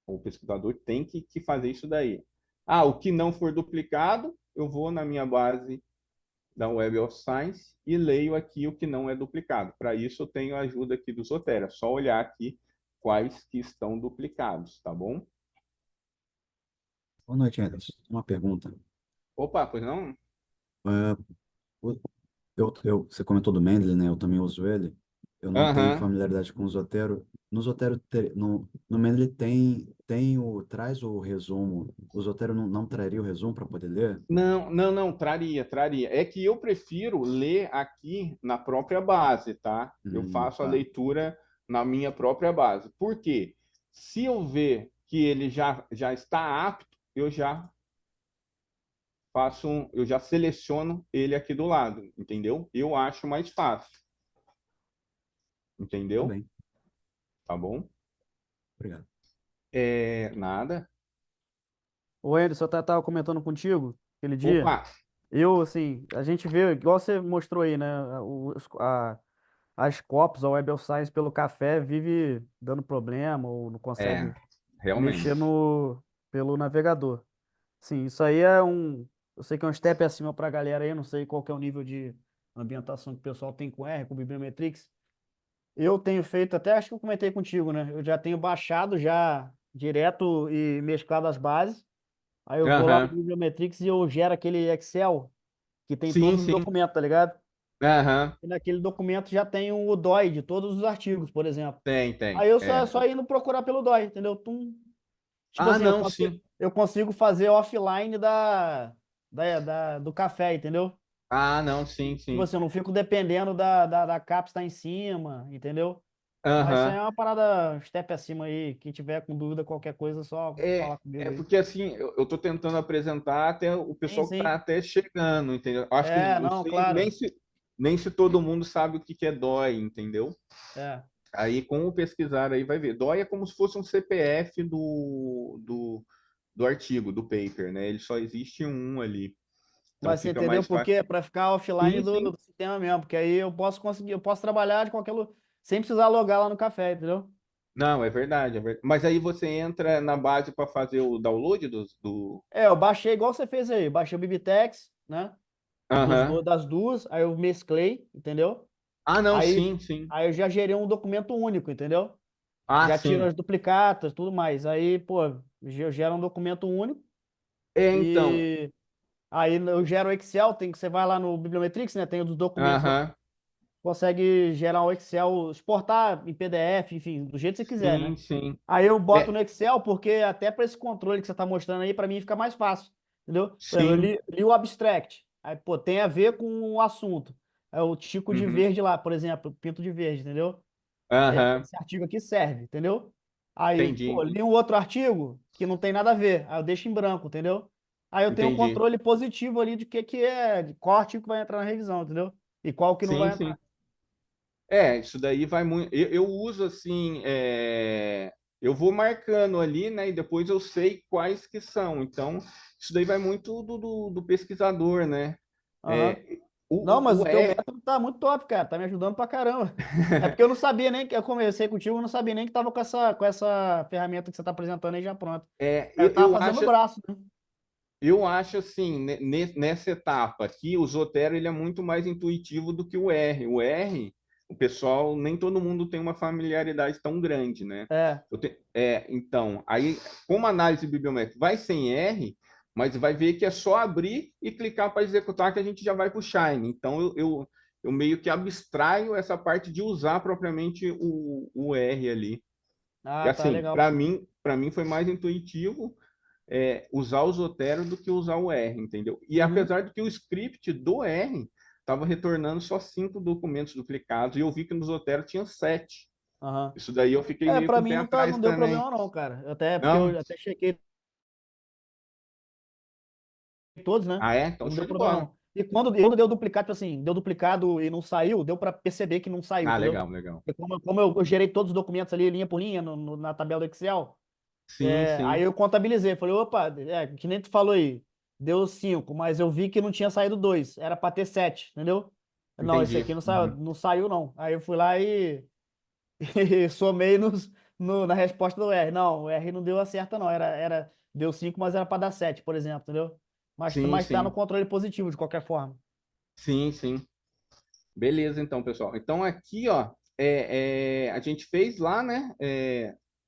O pesquisador tem que fazer isso daí. O que não for duplicado, eu vou na minha base da Web of Science e leio aqui o que não é duplicado. Para isso, eu tenho a ajuda aqui do Zotero. É só olhar aqui quais que estão duplicados, tá bom? Boa noite, Anderson. Uma pergunta. Opa, pois não? É, o- você comentou do Mendeley, né? Eu também uso ele. Eu não tenho Aham. familiaridade com o Zotero. No Zotero, no Mendeley traz o resumo. O Zotero não traria o resumo para poder ler? Não, traria. É que eu prefiro ler aqui na própria base, tá? Eu faço a Tá. leitura na minha própria base. Por quê? Se eu ver que ele já está apto, eu já eu já seleciono ele aqui do lado, entendeu? Eu acho mais fácil, Tá entendeu? bem, Tá bom? obrigado. Nada. O Anderson, eu tava comentando contigo aquele dia. Opa! Eu, assim, a gente vê, igual você mostrou aí, né? As copies, a Web of Science pelo café vive dando problema ou não É, consegue realmente. mexer pelo navegador. Sim, isso aí é um. Eu sei que é um step acima para a galera aí, não sei qual que é o nível de ambientação que o pessoal tem com R, com Bibliometrix. Eu tenho feito, até acho que eu comentei contigo, né? Eu já tenho baixado já direto e mesclado as bases. Aí eu vou lá no Aham. Bibliometrix e eu gero aquele Excel que tem Sim, todos os sim. documentos, tá ligado? Aham. E naquele documento já tem o DOI de todos os artigos, por exemplo. Tem, tem. Aí eu só, É. só indo procurar pelo DOI, entendeu? Tum. Tipo Ah, assim, não, sim. eu consigo fazer offline do café, entendeu? Ah, não, sim, Tipo sim. assim, eu não fico dependendo da capa estar em cima, entendeu? Mas isso aí é Aham. uma parada step acima aí. Quem tiver com dúvida, qualquer coisa, é só É, falar comigo é aí. porque assim, eu tô tentando apresentar até o Sim, pessoal que tá sim. até chegando, entendeu? Eu acho que É, não não, sei claro. nem se todo mundo sabe o que que é DOI, entendeu? É. Aí, com o pesquisar aí, vai ver. DOI é como se fosse um CPF do artigo, do paper, né? Ele só existe um ali. Então Mas você fica entendeu mais por fácil. quê? Para ficar offline Sim, do sim. sistema mesmo, porque aí eu posso conseguir, eu posso trabalhar de qualquer lugar, sem precisar logar lá no café, entendeu? Não, é verdade, é verdade. Mas aí você entra na base para fazer o download do... É, eu baixei igual você fez aí, baixei o Bibitex, né? Aham. Das duas, aí eu mesclei, entendeu? Ah, não, Aí, sim, sim. aí eu já gerei um documento único, entendeu? Ah, Já tiro sim. as duplicatas, tudo mais. Aí, pô, eu gero um documento único É, então. e aí eu gero o Excel, você vai lá no Bibliometrix, né? Tem os documentos lá, Aham. consegue gerar um Excel, exportar em PDF, enfim, do jeito que você quiser, né? Sim, sim. Aí eu boto É, no Excel, porque até para esse controle que você está mostrando aí, para mim fica mais fácil, entendeu? Por exemplo, eu sim. li o abstract, aí, pô, tem a ver com o assunto. É o tico de Uhum. verde lá, por exemplo, pinto de verde, entendeu? Aham. Esse artigo aqui serve, entendeu? Aí, pô, Entendi, li um outro artigo que não tem nada a ver, aí eu deixo em branco, entendeu? Aí eu tenho um entendi. controle positivo ali de que é, de qual artigo que vai entrar na revisão, entendeu? E qual que não Sim, vai sim. entrar. Isso daí vai muito. Eu uso assim, eu vou marcando ali, né? E depois eu sei quais que são. Então, isso daí vai muito do pesquisador, né? Aham. É, Não, mas o o teu R, método tá muito top, cara. Tá me ajudando pra caramba. É porque eu não sabia nem que eu comecei contigo, eu não sabia nem que tava com essa ferramenta que você tá apresentando aí já pronta. Aí eu tava fazendo o braço, né? eu acho assim, nessa etapa aqui, o Zotero ele é muito mais intuitivo do que o R. O R, o pessoal, nem todo mundo tem uma familiaridade tão grande, né? É. Então, aí, como análise bibliométrica vai sem R, mas vai ver que é só abrir e clicar para executar que a gente já vai para o Shine. Então, eu meio que abstraio essa parte de usar propriamente o R ali. E Ah, tá assim, legal. para mim foi mais intuitivo usar o Zotero do que usar o R, entendeu? E Uhum. apesar de que o script do R estava retornando só 5 documentos duplicados, e eu vi que no Zotero tinha 7. Aham. Isso daí eu fiquei É, meio com pra o mim pé não, tá, atrás não deu também. problema não, cara. Até porque Não? eu até chequei todos, né? Ah, é? Então Não show deu de problema bola. não. E quando deu duplicado, tipo assim, deu duplicado e não saiu, deu pra perceber que não saiu, Ah, entendeu? legal, legal. Porque como eu gerei todos os documentos ali, linha por linha, na tabela do Excel, Sim, aí sim. eu contabilizei, falei, opa, que nem tu falou aí, deu 5, mas eu vi que não tinha saído 2, era para ter 7, entendeu? Não, esse Entendi. aqui Uhum. não saiu não. Aí eu fui lá e somei na resposta do R. Não, o R não deu a certa não, deu 5, mas era para dar 7, por exemplo, entendeu? Sim, Mas tá no sim. controle positivo de qualquer forma. Sim, sim. Beleza, então, pessoal. Então, aqui, ó, a gente fez lá, né,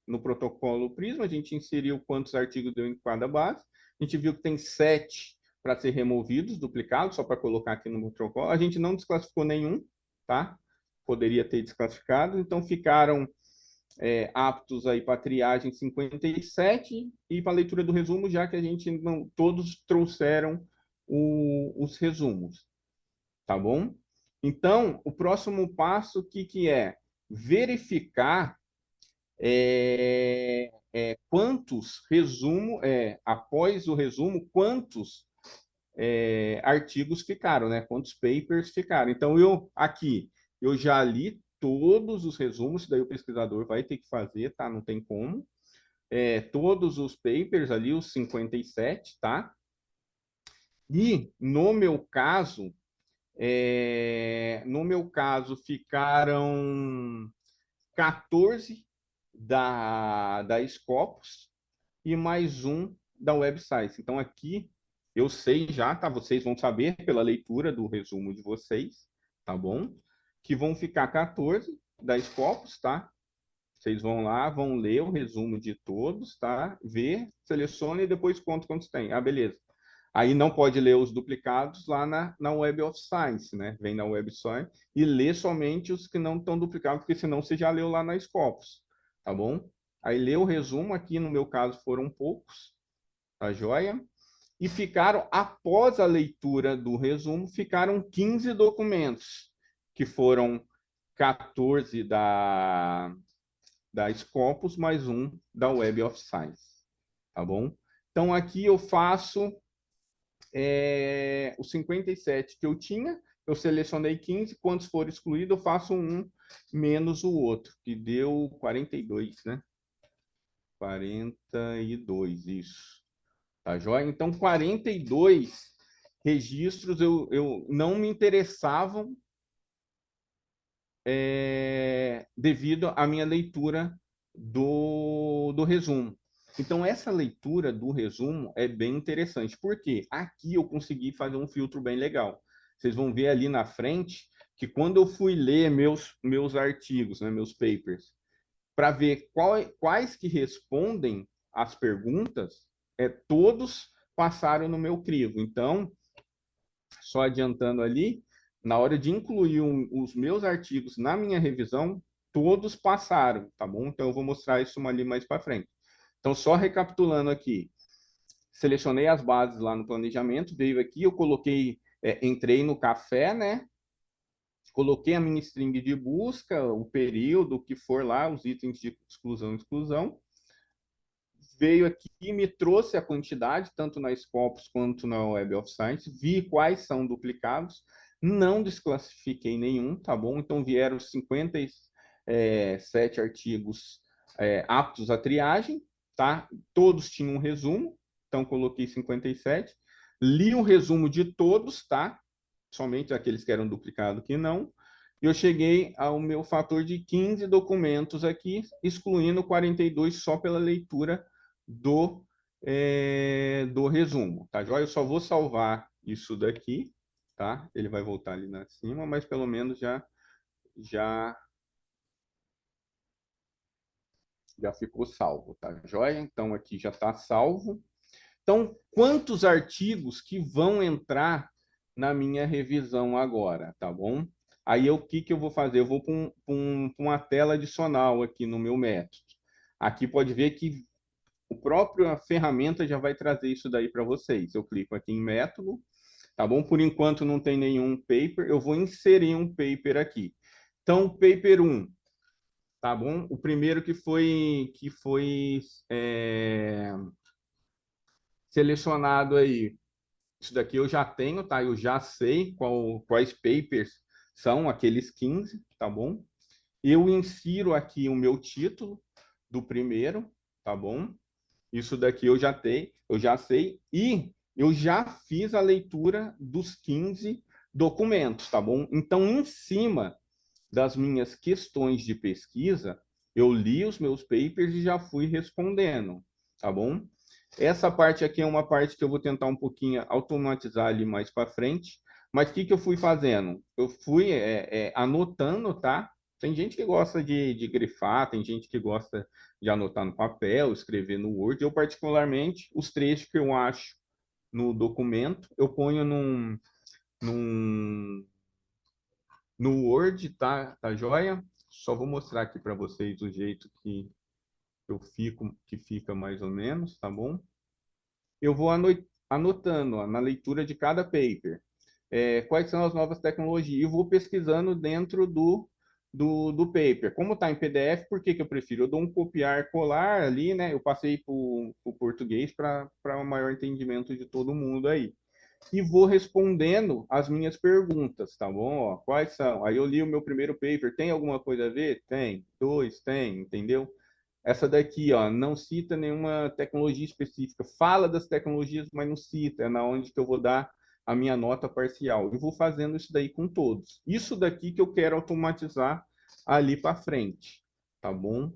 no protocolo Prisma, a gente inseriu quantos artigos deu em cada base. A gente viu que tem 7 para ser removidos, duplicados, só para colocar aqui no protocolo. A gente não desclassificou nenhum, tá? Poderia ter desclassificado. Então, ficaram aptos aí para triagem 57 e para leitura do resumo, já que a gente não todos trouxeram os resumos, tá bom? Então, o próximo passo, o que, que é? Verificar quantos após o resumo, quantos artigos ficaram, né? Quantos papers ficaram. Então, eu já li todos os resumos, daí o pesquisador vai ter que fazer, tá? Não tem como. Todos os papers ali, os 57, tá? E, no meu caso, ficaram 14 da Scopus e mais um da Websites. Então, aqui, eu sei já, tá? Vocês vão saber pela leitura do resumo de vocês, tá bom? Que vão ficar 14 da Scopus, tá? Vocês vão lá, vão ler o resumo de todos, tá? Ver, seleciona e depois conta quantos tem. Ah, beleza. Aí não pode ler os duplicados lá na Web of Science, né? Vem na Web Science e lê somente os que não estão duplicados, porque senão você já leu lá na Scopus, tá bom? Aí lê o resumo, aqui no meu caso foram poucos, tá joia? E ficaram, após a leitura do resumo, ficaram 15 documentos, que foram 14 da Scopus, mais um da Web of Science, tá bom? Então, aqui eu faço os 57 que eu tinha, eu selecionei 15, quantos foram excluídos, eu faço um menos o outro, que deu 42, né? 42, isso. Tá joia? Então, 42 registros eu não me interessavam devido à minha leitura do resumo. Então, essa leitura do resumo é bem interessante, porque aqui eu consegui fazer um filtro bem legal. Vocês vão ver ali na frente que quando eu fui ler meus artigos, né, meus papers, para ver quais que respondem às perguntas, todos passaram no meu crivo. Então, só adiantando ali, na hora de incluir os meus artigos na minha revisão, todos passaram, tá bom? Então, eu vou mostrar isso ali mais para frente. Então, só recapitulando aqui, selecionei as bases lá no planejamento, veio aqui, eu coloquei, entrei no café, né? Coloquei a minha string de busca, o período, o que for lá, os itens de exclusão. Veio aqui e me trouxe a quantidade, tanto na Scopus quanto na Web of Science, vi quais são duplicados, não desclassifiquei nenhum, tá bom? Então vieram 57 artigos aptos à triagem, tá? Todos tinham um resumo, então coloquei 57. Li o resumo de todos, tá? Somente aqueles que eram duplicados que não. E eu cheguei ao meu fator de 15 documentos aqui, excluindo 42 só pela leitura do resumo, tá joia? Eu só vou salvar isso daqui, tá? Ele vai voltar ali na cima, mas pelo menos já ficou salvo, tá joia? Então aqui já está salvo. Então, quantos artigos que vão entrar na minha revisão agora, tá bom? Aí o que eu vou fazer? Eu vou para uma tela adicional aqui no meu método. Aqui pode ver que a própria ferramenta já vai trazer isso daí para vocês. Eu clico aqui em método, tá bom? Por enquanto não tem nenhum paper, eu vou inserir um paper aqui. Então, paper 1, tá bom? O primeiro que foi selecionado aí, isso daqui eu já tenho, tá? Eu já sei quais papers são aqueles 15, tá bom? Eu insiro aqui o meu título do primeiro, tá bom? Isso daqui eu já sei, e eu já fiz a leitura dos 15 documentos, tá bom? Então, em cima das minhas questões de pesquisa, eu li os meus papers e já fui respondendo, tá bom? Essa parte aqui é uma parte que eu vou tentar um pouquinho automatizar ali mais para frente, mas o que eu fui fazendo? Eu fui anotando, tá? Tem gente que gosta de grifar, tem gente que gosta de anotar no papel, escrever no Word. Eu, particularmente, os trechos que eu acho no documento, eu ponho no Word, tá joia? Só vou mostrar aqui para vocês o jeito que fica mais ou menos, tá bom? Eu vou anotando ó, na leitura de cada paper quais são as novas tecnologias e vou pesquisando dentro do paper. Como está em PDF, por que eu prefiro? Eu dou um copiar, colar ali, né? Eu passei para o português para o maior entendimento de todo mundo aí. e vou respondendo as minhas perguntas, tá bom? Ó, quais são? Aí eu li o meu primeiro paper, tem alguma coisa a ver? Tem. Dois, tem, entendeu? Essa daqui, ó, não cita nenhuma tecnologia específica. Fala das tecnologias, mas não cita. É na onde que eu vou dar a minha nota parcial. E vou fazendo isso daí com todos. Isso daqui que eu quero automatizar ali para frente, tá bom?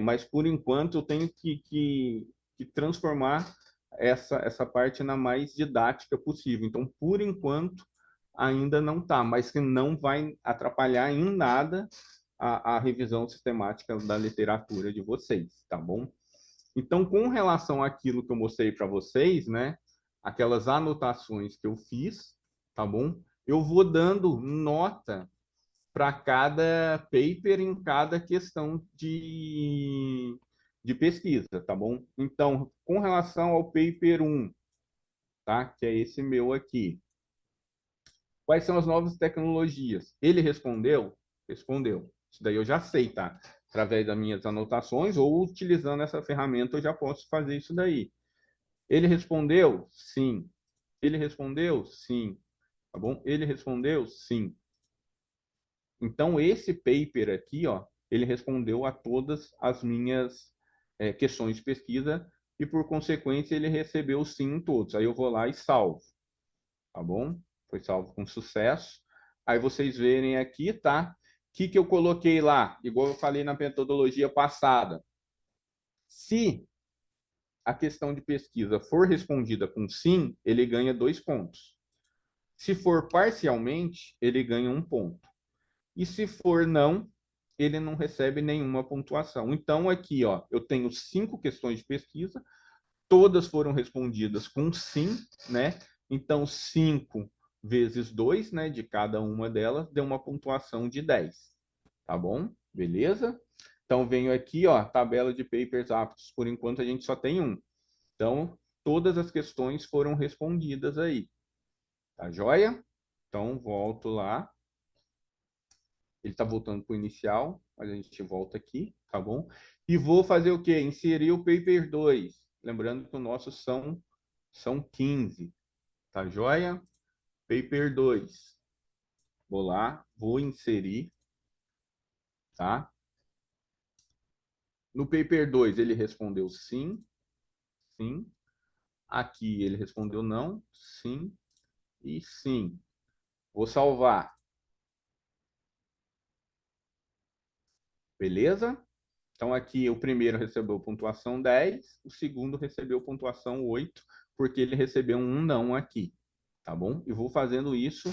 Mas por enquanto eu tenho que transformar essa parte na mais didática possível. Então, por enquanto, ainda não está, mas que não vai atrapalhar em nada a revisão sistemática da literatura de vocês, tá bom? Então, com relação àquilo que eu mostrei para vocês, né, aquelas anotações que eu fiz, tá bom? Eu vou dando nota para cada paper em cada questão de pesquisa, tá bom? Então, com relação ao paper 1, tá? Que é esse meu aqui. Quais são as novas tecnologias? Ele respondeu? Respondeu. Isso daí eu já sei, tá? Através das minhas anotações ou utilizando essa ferramenta eu já posso fazer isso daí. Ele respondeu? Sim. Ele respondeu? Sim. Tá bom? Ele respondeu? Sim. Então, esse paper aqui, ó, ele respondeu a todas as minhas questões de pesquisa e, por consequência, ele recebeu sim em todos. Aí eu vou lá e salvo, tá bom? Foi salvo com sucesso. Aí vocês verem aqui, tá? O que eu coloquei lá? Igual eu falei na metodologia passada. Se a questão de pesquisa for respondida com sim, ele ganha 2 pontos. Se for parcialmente, ele ganha 1 ponto. E se for não, ele não recebe nenhuma pontuação. Então, aqui, ó, eu tenho 5 questões de pesquisa, todas foram respondidas com sim, né? Então, 5 vezes 2, né, de cada uma delas, deu uma pontuação de 10. Tá bom? Beleza? Então, venho aqui, ó, tabela de papers aptos. Por enquanto, a gente só tem um. Então, todas as questões foram respondidas aí. Tá joia? Então, volto lá. Ele está voltando para o inicial, mas a gente volta aqui, tá bom? E vou fazer o quê? Inserir o paper 2. Lembrando que o nosso são 15. Tá joia? Paper 2. Vou lá, vou inserir, tá? No paper 2 ele respondeu sim, sim. Aqui ele respondeu não, sim e sim. Vou salvar. Beleza? Então, aqui o primeiro recebeu pontuação 10, o segundo recebeu pontuação 8, porque ele recebeu um não aqui, tá bom? E vou fazendo isso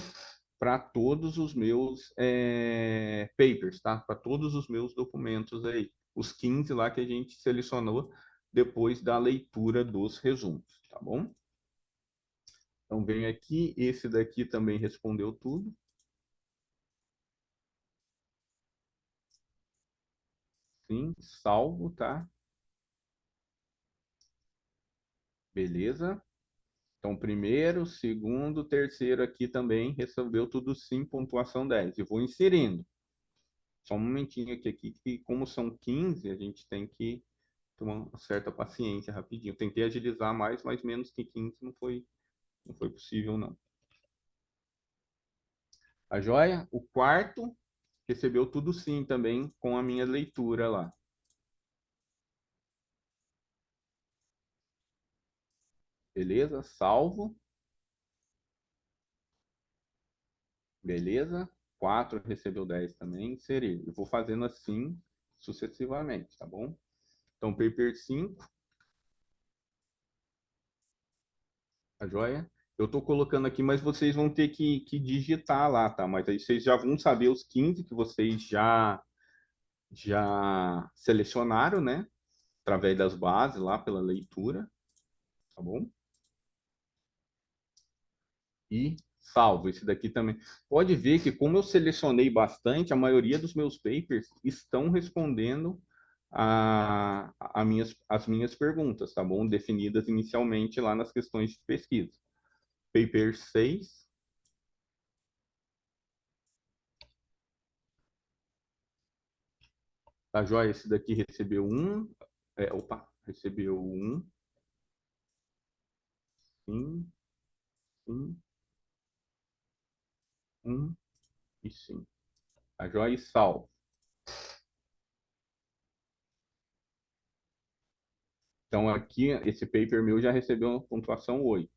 para todos os meus papers, tá? Para todos os meus documentos aí, os 15 lá que a gente selecionou depois da leitura dos resumos, tá bom? Então, venho aqui, esse daqui também respondeu tudo. Sim, salvo, tá? Beleza. Então, primeiro, segundo, terceiro aqui também recebeu tudo sim, pontuação 10. Eu vou inserindo. Só um momentinho aqui, que como são 15, a gente tem que tomar uma certa paciência rapidinho. Tentei agilizar mais, mas menos que 15 não foi possível, não. A joia? O quarto recebeu tudo sim também, com a minha leitura lá. Beleza? Salvo. Beleza? 4 recebeu 10 também, inseri. Eu vou fazendo assim sucessivamente, tá bom? Então, paper 5, tá joia? Eu estou colocando aqui, mas vocês vão ter que digitar lá, tá? Mas aí vocês já vão saber os 15 que vocês já selecionaram, né? Através das bases lá, pela leitura, tá bom? E salvo. Esse daqui também. Pode ver que como eu selecionei bastante, a maioria dos meus papers estão respondendo as minhas perguntas, tá bom? Definidas inicialmente lá nas questões de pesquisa. Paper 6. Tá joia? Esse daqui recebeu um. Recebeu um. Sim. sim, e sim. Tá joia? E salvo. Então, aqui, esse paper meu já recebeu uma pontuação 8.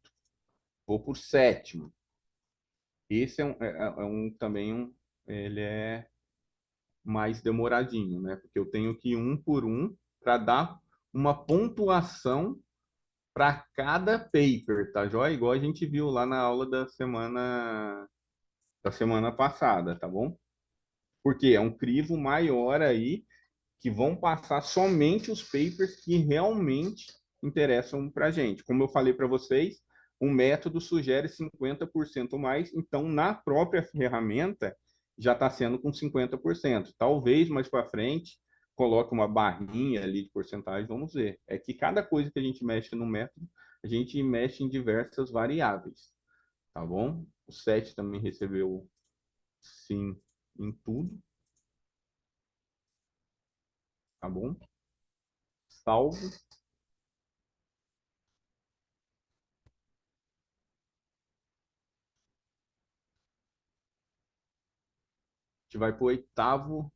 Vou por sétimo. Esse também ele é mais demoradinho, né? Porque eu tenho que ir um por um para dar uma pontuação para cada paper, tá joia? Igual a gente viu lá na aula da semana passada, tá bom? Porque é um crivo maior aí que vão passar somente os papers que realmente interessam para a gente. Como eu falei para vocês, o método sugere 50% mais, então na própria ferramenta já está sendo com 50%. Talvez mais para frente coloque uma barrinha ali de porcentagem, vamos ver. É que cada coisa que a gente mexe no método, a gente mexe em diversas variáveis, tá bom? O 7 também recebeu sim em tudo, tá bom? Salvo. A gente vai para o oitavo.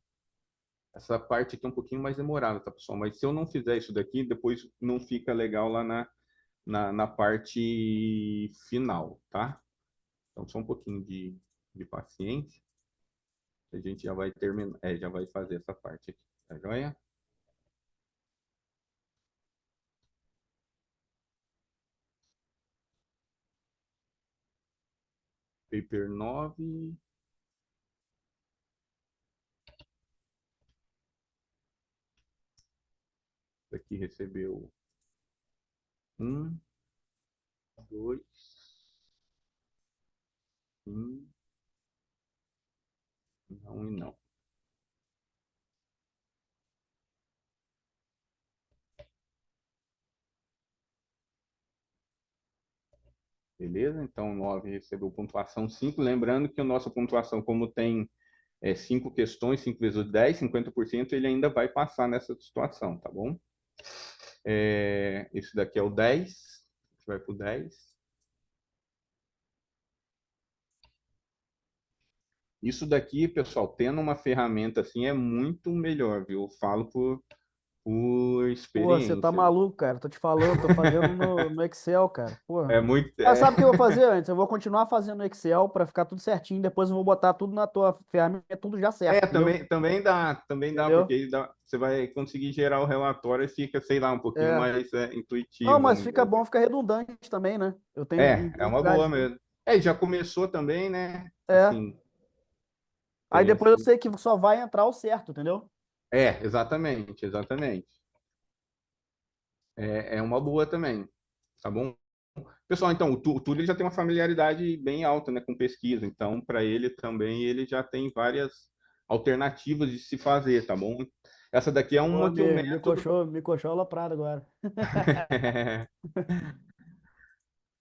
Essa parte aqui é um pouquinho mais demorada, tá, pessoal? Mas se eu não fizer isso daqui, depois não fica legal lá na parte final, tá? Então, só um pouquinho de paciência. A gente já vai terminar, já vai fazer essa parte aqui, tá joia? Paper 9. Aqui recebeu 1, 2, sim, não e não. Beleza? Então, 9 recebeu pontuação 5. Lembrando que a nossa pontuação, como tem 5 questões, 5 vezes 10, 50%, ele ainda vai passar nessa situação, tá bom? Esse daqui é o 10. A gente vai para o 10. Isso daqui, pessoal, tendo uma ferramenta assim é muito melhor, viu? Eu falo por Porra, você tá experiência. maluco, cara. Tô te falando, tô fazendo no Excel, cara. Porra. É muito. Ah, sabe o que eu vou fazer antes? Eu vou continuar fazendo no Excel para ficar tudo certinho. Depois eu vou botar tudo na tua ferramenta, tudo já certo, entendeu? também dá, Entendeu? porque você vai conseguir gerar o relatório e fica, sei lá, um pouquinho É. mais Não, intuitivo, mas vamos fica dizer bom, assim. fica redundante também, né? Eu tenho em É dois uma boa lugares. mesmo. Já começou também, né? É. Assim, Aí tem depois eu assim. sei que só vai entrar o certo, entendeu? Exatamente, exatamente. É uma boa também, tá bom? Pessoal, então, o Túlio já tem uma familiaridade bem alta, né, com pesquisa, então, para ele também, ele já tem várias alternativas de se fazer, tá bom? Essa daqui é Pô, uma que o método... me coxou aloprado agora.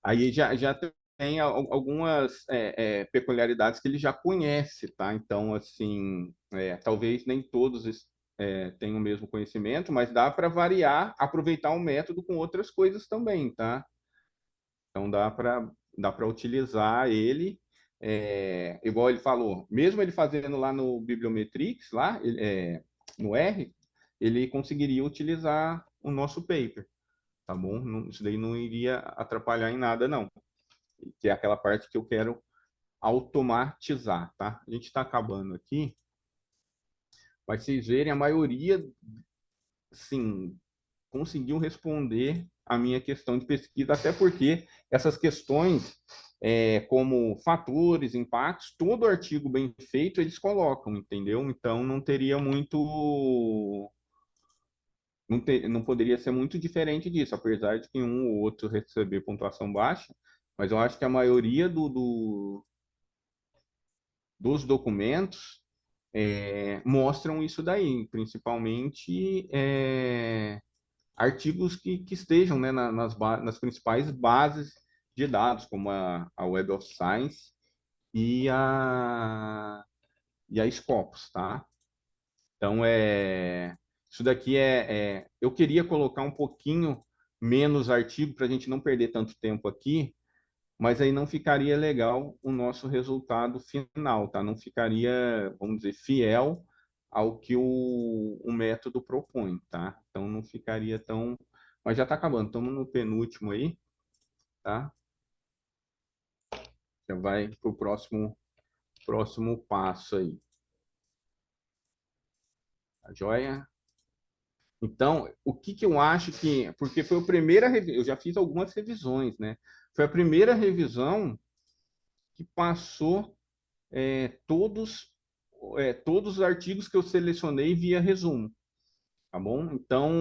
Aí já tem algumas peculiaridades que ele já conhece, tá? Então, assim, talvez nem todos tenham o mesmo conhecimento, mas dá para variar, aproveitar o método com outras coisas também, tá? Então dá para utilizar ele, igual ele falou, mesmo ele fazendo lá no Bibliometrix, lá, no R, ele conseguiria utilizar o nosso paper, tá bom? Isso daí não iria atrapalhar em nada, não. Que é aquela parte que eu quero automatizar, tá? A gente está acabando aqui, mas vocês verem, a maioria, sim, conseguiu responder a minha questão de pesquisa, até porque essas questões, como fatores, impactos, todo artigo bem feito eles colocam, entendeu? Então não teria muito. Não poderia ser muito diferente disso, apesar de que um ou outro receber pontuação baixa, mas eu acho que a maioria dos documentos mostram isso daí, principalmente artigos que estejam, né, nas principais bases de dados, como a Web of Science e a Scopus, tá? Então, isso daqui eu queria colocar um pouquinho menos artigo para a gente não perder tanto tempo aqui, mas aí não ficaria legal o nosso resultado final, tá? Não ficaria, vamos dizer, fiel ao que o método propõe, tá? Então não ficaria tão... Mas já está acabando, estamos no penúltimo aí, tá? Já vai para o próximo passo aí. Tá joia? Então, o que que eu acho que... Porque foi a primeira revisão, eu já fiz algumas revisões, né? Foi a primeira revisão que passou todos os artigos que eu selecionei via resumo, tá bom? Então,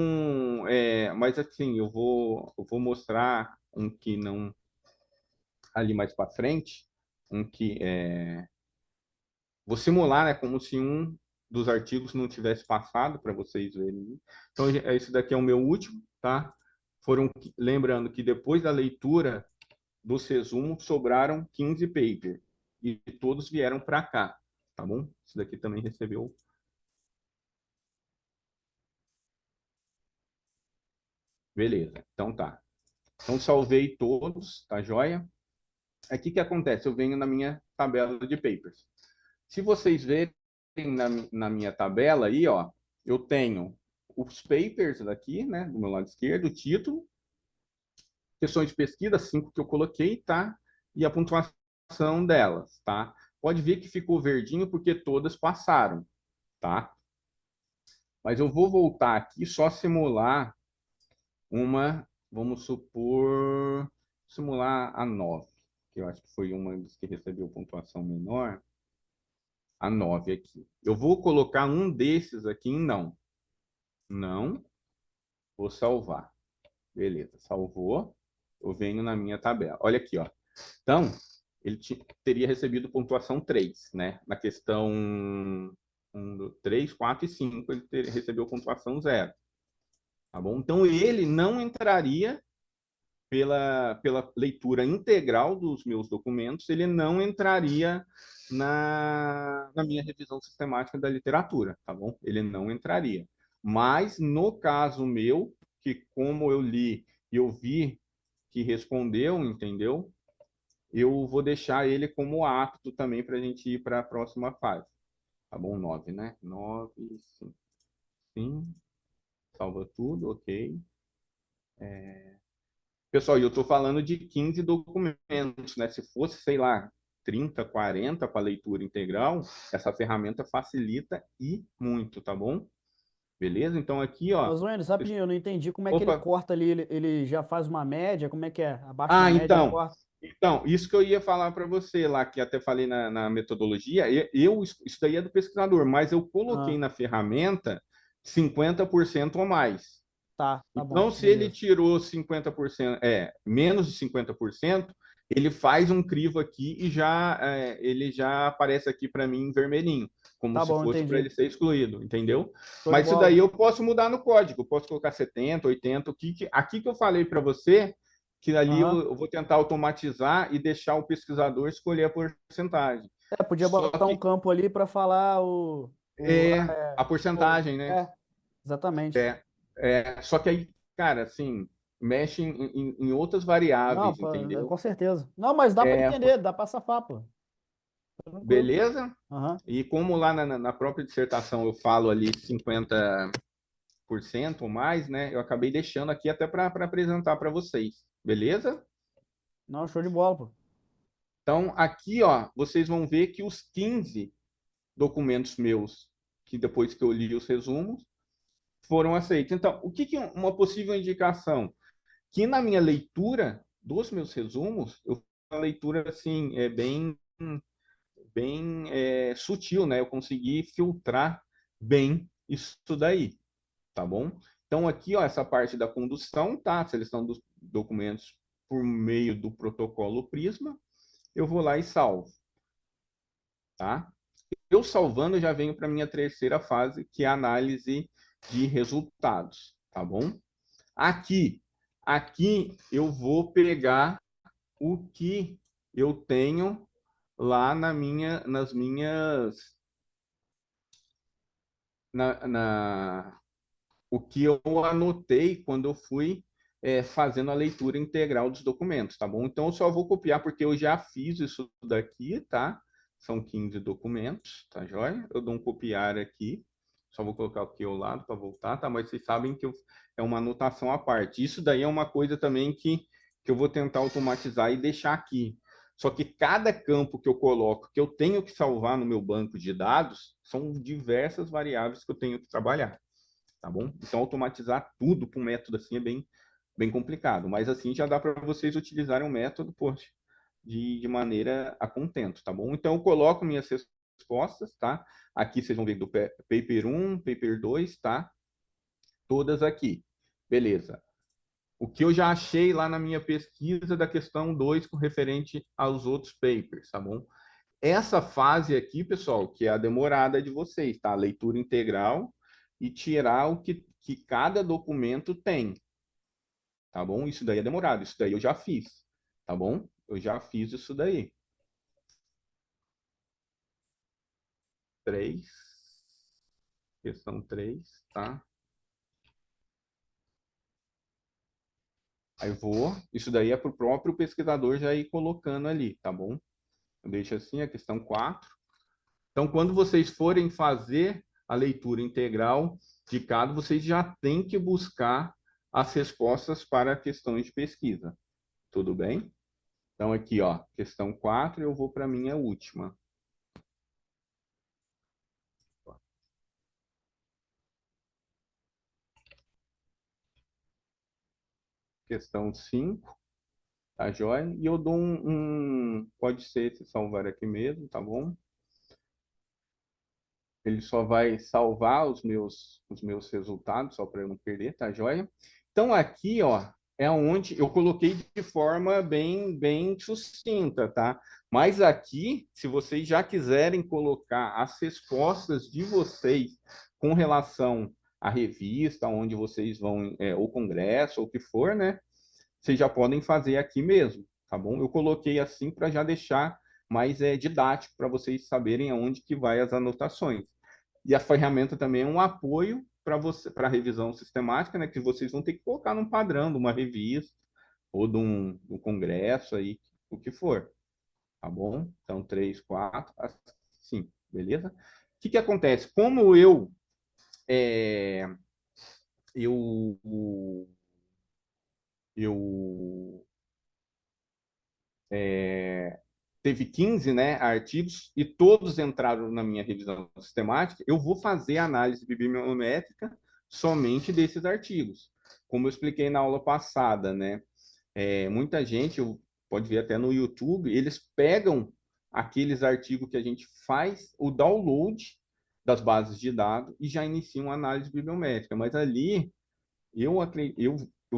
mas assim, eu vou mostrar um que não... Ali mais para frente, um que vou simular, né, como se um dos artigos não tivesse passado para vocês verem. Então, esse daqui é o meu último, tá? Lembrando que depois da leitura dos resumos, sobraram 15 papers. E todos vieram para cá, tá bom? Esse daqui também recebeu. Beleza, então tá. Então, salvei todos, tá joia? Aqui que acontece? Eu venho na minha tabela de papers. Se vocês verem na minha tabela aí, ó, eu tenho os papers aqui, né, do meu lado esquerdo, o título, questões de pesquisa, 5 que eu coloquei, tá? E a pontuação delas, tá? Pode ver que ficou verdinho porque todas passaram, tá? Mas eu vou voltar aqui só simular vamos supor, simular a 9, que eu acho que foi uma das que recebeu pontuação menor. A 9 aqui. Eu vou colocar um desses aqui em não. Não. Vou salvar. Beleza, salvou. Eu venho na minha tabela. Olha aqui, ó. Então, ele teria recebido pontuação 3, né? Na questão 3, 4 e 5, ele recebeu pontuação 0. Tá bom? Então, ele não entraria pela leitura integral dos meus documentos, ele não entraria na minha revisão sistemática da literatura, tá bom? Ele não entraria. Mas, no caso meu, que como eu li e eu vi que respondeu, entendeu? Eu vou deixar ele como apto também para a gente ir para a próxima fase. Tá bom? 9, né? 9, sim. Sim. Salva tudo, ok. Pessoal, eu estou falando de 15 documentos, né? Se fosse, sei lá, 30, 40 para leitura integral, essa ferramenta facilita e muito, tá bom? Beleza? Então aqui, ó. Mas, Wendel, rapidinho, eu não entendi como é que ele Opa! corta ali, ele já faz uma média, como é que é? Abaixo da média ele corta? Então, isso que eu ia falar para você lá, que até falei na metodologia, isso daí é do pesquisador, mas eu coloquei Ah, na ferramenta 50% ou mais. tá Então, bom, se ele beleza. tirou 50%, menos de 50%, ele faz um crivo aqui e ele já aparece aqui para mim em vermelhinho, como Tá se bom, fosse para entendi. ele ser excluído, entendeu? Show de Mas isso bola. daí eu posso mudar no código, eu posso colocar 70, 80, aqui que eu falei para você, que ali Aham. eu vou tentar automatizar e deixar o pesquisador escolher a porcentagem. Podia Só botar um que campo ali para falar a porcentagem, né? Exatamente. Só que aí, cara, assim, mexe em outras Não, variáveis, pô, entendeu? com certeza. Não, mas dá para É, entender, dá para safar, pô. Tranquilo. beleza? Aham. E como lá na própria dissertação eu falo ali 50% ou mais, né? Eu acabei deixando aqui até para apresentar para vocês, beleza? Não, show de bola, pô. Então, aqui, ó, vocês vão ver que os 15 documentos meus, que depois que eu li os resumos, foram aceitos. Então, o que que é uma possível indicação? Que na minha leitura dos meus resumos, eu uma leitura assim, bem sutil, né? Eu consegui filtrar bem isso daí, tá bom? Então aqui, ó, essa parte da condução, tá? Seleção dos documentos por meio do protocolo Prisma, eu vou lá e salvo, tá? Eu salvando, eu já venho para minha terceira fase, que é a análise de resultados, tá bom? Aqui eu vou pegar o que eu tenho lá nas minhas, o que eu anotei quando eu fui fazendo a leitura integral dos documentos, tá bom? Então, eu só vou copiar porque eu já fiz isso daqui, tá? São 15 documentos, tá joia? Eu dou um copiar aqui, só vou colocar aqui ao lado para voltar, tá? Mas vocês sabem que é uma anotação à parte. Isso daí é uma coisa também que eu vou tentar automatizar e deixar aqui. Só que cada campo que eu coloco, que eu tenho que salvar no meu banco de dados, são diversas variáveis que eu tenho que trabalhar, tá bom? Então, automatizar tudo para um método assim é bem complicado, mas assim já dá para vocês utilizarem o método, poxa, de maneira a contento, tá bom? Então, eu coloco minhas respostas, tá? Aqui vocês vão ver do paper 1, paper 2, tá? Todas aqui. Beleza. O que eu já achei lá na minha pesquisa da questão 2 com referente aos outros papers, tá bom? Essa fase aqui, pessoal, que é a demorada de vocês, tá? A leitura integral e tirar o que cada documento tem, tá bom? Isso daí é demorado, isso daí eu já fiz, tá bom? Eu já fiz isso daí. 3, questão 3, tá? Aí isso daí é para o próprio pesquisador já ir colocando ali, tá bom? Eu deixo assim a questão 4. Então, quando vocês forem fazer a leitura integral de cada, vocês já têm que buscar as respostas para questões de pesquisa. Tudo bem? Então, aqui, ó, questão 4, eu vou para a minha última. Questão 5, tá joia? E eu dou pode ser se salvar aqui mesmo, tá bom? Ele só vai salvar os meus resultados, só para eu não perder, tá joia? Então, aqui, ó, é onde eu coloquei de forma bem sucinta, tá? Mas aqui, se vocês já quiserem colocar as respostas de vocês com relação à revista, onde vocês vão, ou congresso, ou o que for, né? Vocês já podem fazer aqui mesmo, tá bom? Eu coloquei assim para já deixar mais didático para vocês saberem aonde que vai as anotações. E a ferramenta também é um apoio para você, para a revisão sistemática, né? Que vocês vão ter que colocar num padrão de uma revista ou de um congresso aí, o que for, tá bom? Então, 3, 4, assim, beleza? O que acontece? Como é, eu, eu teve 15, né, artigos e todos entraram na minha revisão sistemática, eu vou fazer a análise bibliométrica somente desses artigos. Como eu expliquei na aula passada, né, muita gente, pode ver até no YouTube, eles pegam aqueles artigos que a gente faz o download das bases de dados e já iniciam uma análise bibliométrica, mas ali eu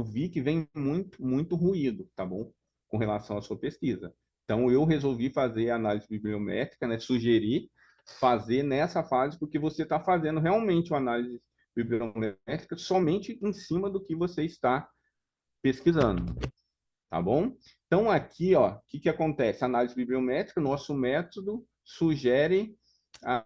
vi que vem muito ruído, tá bom? Com relação à sua pesquisa. Então, eu resolvi fazer a análise bibliométrica, né? Sugerir fazer nessa fase, porque você está fazendo realmente uma análise bibliométrica somente em cima do que você está pesquisando, tá bom? Então, aqui, ó, o que acontece? Análise bibliométrica, nosso método sugere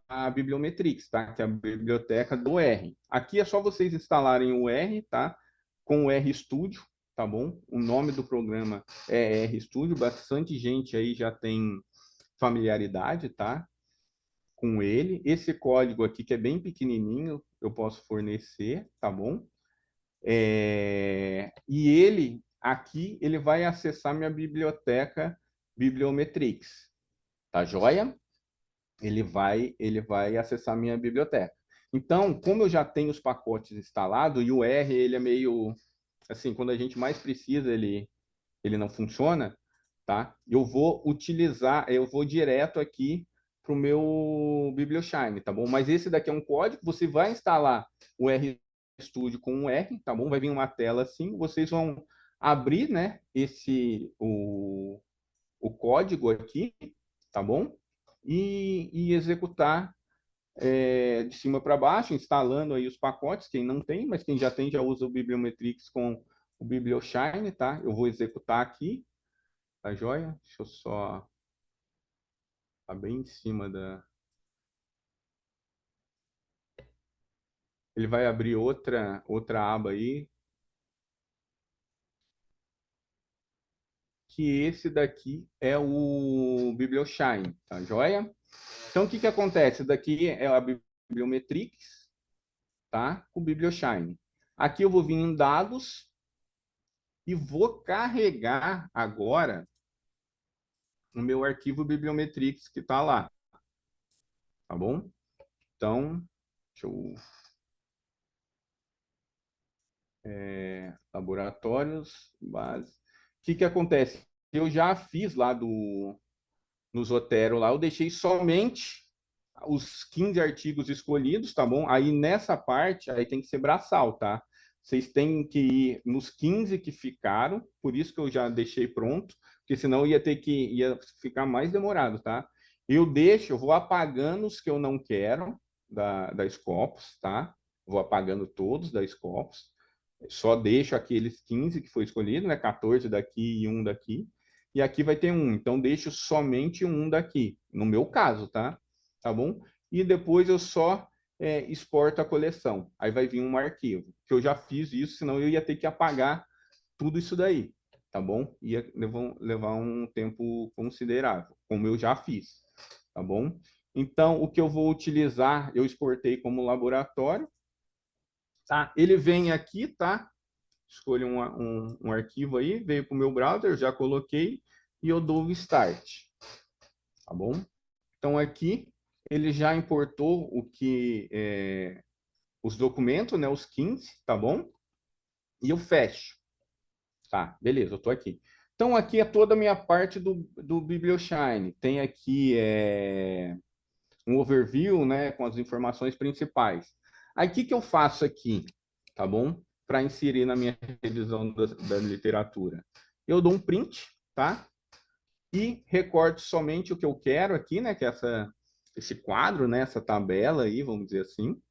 a Bibliometrix, tá? Que é a biblioteca do R. Aqui é só vocês instalarem o R, tá? Com o RStudio, tá bom? O nome do programa é RStudio, bastante gente aí já tem familiaridade, tá? Com ele. Esse código aqui, que é bem pequenininho, eu posso fornecer, tá bom? E ele, aqui, ele vai acessar minha biblioteca Bibliometrix, tá joia? Ele vai acessar minha biblioteca. Então, como eu já tenho os pacotes instalados, e o R, ele é meio, assim, quando a gente mais precisa, ele não funciona, tá? Eu vou direto aqui para o meu BiblioShine, tá bom? Mas esse daqui é um código, você vai instalar o RStudio com um R, tá bom? Vai vir uma tela assim, vocês vão abrir, né, o código aqui, tá bom? E executar de cima para baixo, instalando aí os pacotes, quem não tem, mas quem já tem já usa o Bibliometrix com o BiblioShine, tá? Eu vou executar aqui, tá joia? Deixa eu só... Tá bem em cima da... Ele vai abrir outra aba aí. que esse daqui é o BiblioShine, tá joia? Então, o que acontece? Daqui é a Bibliometrix, tá? O BiblioShine. Aqui eu vou vir em dados e vou carregar agora o meu arquivo Bibliometrix que está lá, tá bom? Então, deixa eu... laboratórios, base. O que acontece? Eu já fiz lá no Zotero, lá eu deixei somente os 15 artigos escolhidos, tá bom? Aí nessa parte, aí tem que ser braçal, tá? Vocês têm que ir nos 15 que ficaram, por isso que eu já deixei pronto, porque senão ia ficar mais demorado, tá? Eu vou apagando os que eu não quero da Scopus, tá? Vou apagando todos da Scopus. Só deixo aqueles 15 que foi escolhido, né? 14 daqui e um daqui. E aqui vai ter um. Então, deixo somente um daqui. No meu caso, tá? Tá bom? E depois eu só exporto a coleção. Aí vai vir um arquivo. Que eu já fiz isso, senão eu ia ter que apagar tudo isso daí. Tá bom? Ia levar um tempo considerável, como eu já fiz. Tá bom? Então, o que eu vou utilizar, eu exportei como laboratório. Tá? Ele vem aqui, tá? Escolho um arquivo aí, veio para o meu browser, já coloquei e eu dou o Start. Tá bom? Então, aqui ele já importou os documentos, né? Os 15, tá bom? E eu fecho. Tá, beleza, eu tô aqui. Então, aqui é toda a minha parte do BiblioShine. Tem aqui um overview, né? Com as informações principais. Aí, o que eu faço aqui? Tá bom? Para inserir na minha revisão da literatura. Eu dou um print, tá? E recorto somente o que eu quero aqui, né? Que é esse quadro, né? Essa tabela aí, vamos dizer assim.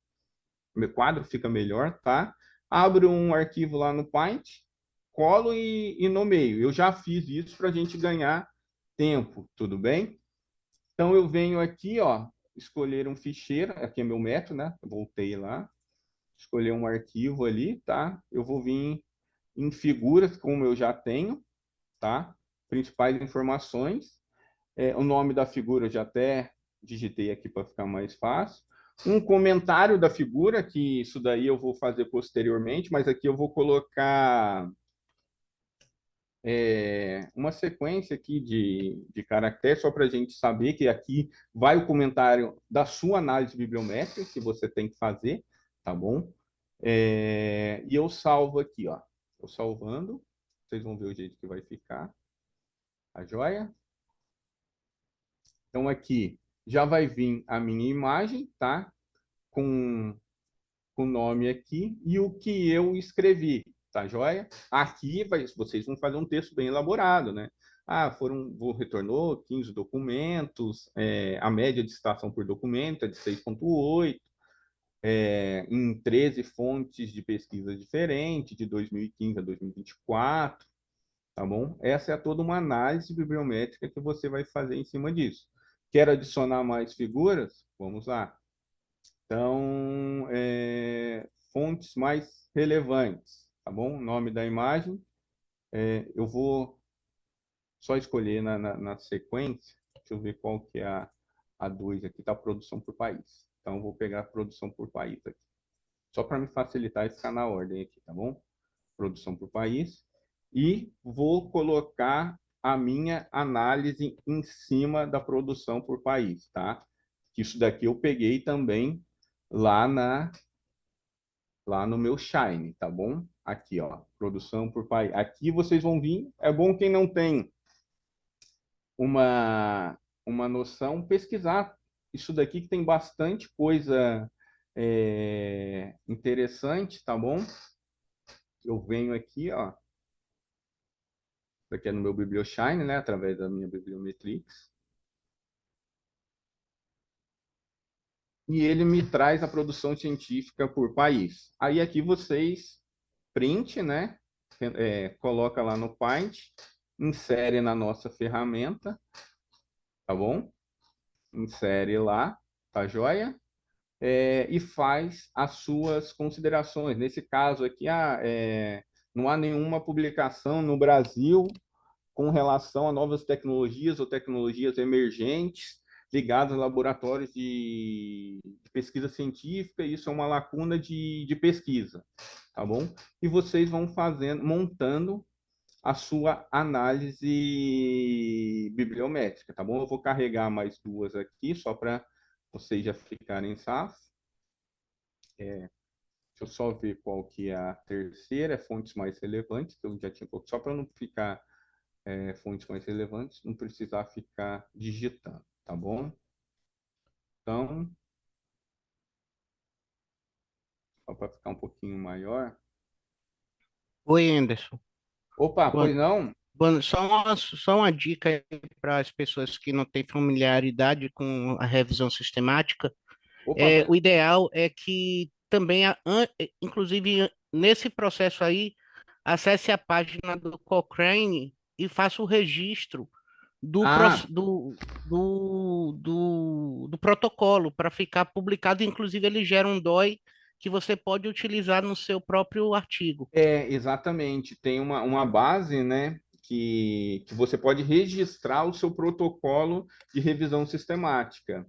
Meu quadro fica melhor, tá? Abro um arquivo lá no Paint, colo e nomeio. Eu já fiz isso para a gente ganhar tempo, tudo bem? Então eu venho aqui, ó, escolher um ficheiro. Aqui é meu método, né? Eu voltei lá. Escolher um arquivo ali, tá? Eu vou vir em figuras, como eu já tenho, tá? Principais informações. O nome da figura eu já até digitei aqui para ficar mais fácil. Um comentário da figura, que isso daí eu vou fazer posteriormente, mas aqui eu vou colocar uma sequência aqui de caracteres, só para a gente saber que aqui vai o comentário da sua análise bibliométrica, que você tem que fazer, tá bom? E eu salvo aqui, ó. Estou salvando. Vocês vão ver o jeito que vai ficar. A joia? Então, aqui já vai vir a minha imagem, tá? Com o nome aqui e o que eu escrevi, tá joia? Aqui vocês vão fazer um texto bem elaborado, né? Retornou 15 documentos, a média de citação por documento é de 6,8, em 13 fontes de pesquisa diferentes, de 2015 a 2024, tá bom? Essa é toda uma análise bibliométrica que você vai fazer em cima disso. Quer adicionar mais figuras? Vamos lá. Então, fontes mais relevantes, tá bom? Nome da imagem. Eu vou só escolher na sequência. Deixa eu ver qual que é a 2 aqui, tá? Produção por país. Então, eu vou pegar a produção por país aqui. Só para me facilitar e ficar na ordem aqui, tá bom? Produção por país. E vou colocar a minha análise em cima da produção por país, tá? Isso daqui eu peguei também lá no meu Shine, tá bom? Aqui, ó, produção por país. Aqui vocês vão vir. É bom quem não tem uma noção, pesquisar isso daqui, que tem bastante coisa interessante, tá bom? Eu venho aqui, ó. Isso aqui é no meu BiblioShine, né? Através da minha Bibliometrix. E ele me traz a produção científica por país. Aí aqui vocês print, né? Coloca lá no Paint, insere na nossa ferramenta, tá bom? Insere lá, tá joia? E faz as suas considerações. Nesse caso aqui, não há nenhuma publicação no Brasil com relação a novas tecnologias ou tecnologias emergentes ligadas a laboratórios de pesquisa científica. Isso é uma lacuna de pesquisa, tá bom? E vocês vão montando a sua análise bibliométrica, tá bom? Eu vou carregar mais duas aqui, só para vocês já ficarem safos. Deixa eu só ver qual que é a terceira, fontes mais relevantes, que eu já tinha colocado, só para não ficar fontes mais relevantes, não precisar ficar digitando, tá bom? Então, só para ficar um pouquinho maior. Oi, Anderson. Opa, Boa, pois não? só uma dica para as pessoas que não têm familiaridade com a revisão sistemática. Opa, O ideal é que também, inclusive nesse processo aí, acesse a página do Cochrane e faça o registro do, ah, do protocolo para ficar publicado. Inclusive, ele gera um DOI que você pode utilizar no seu próprio artigo. exatamente. Tem uma base, né, que você pode registrar o seu protocolo de revisão sistemática.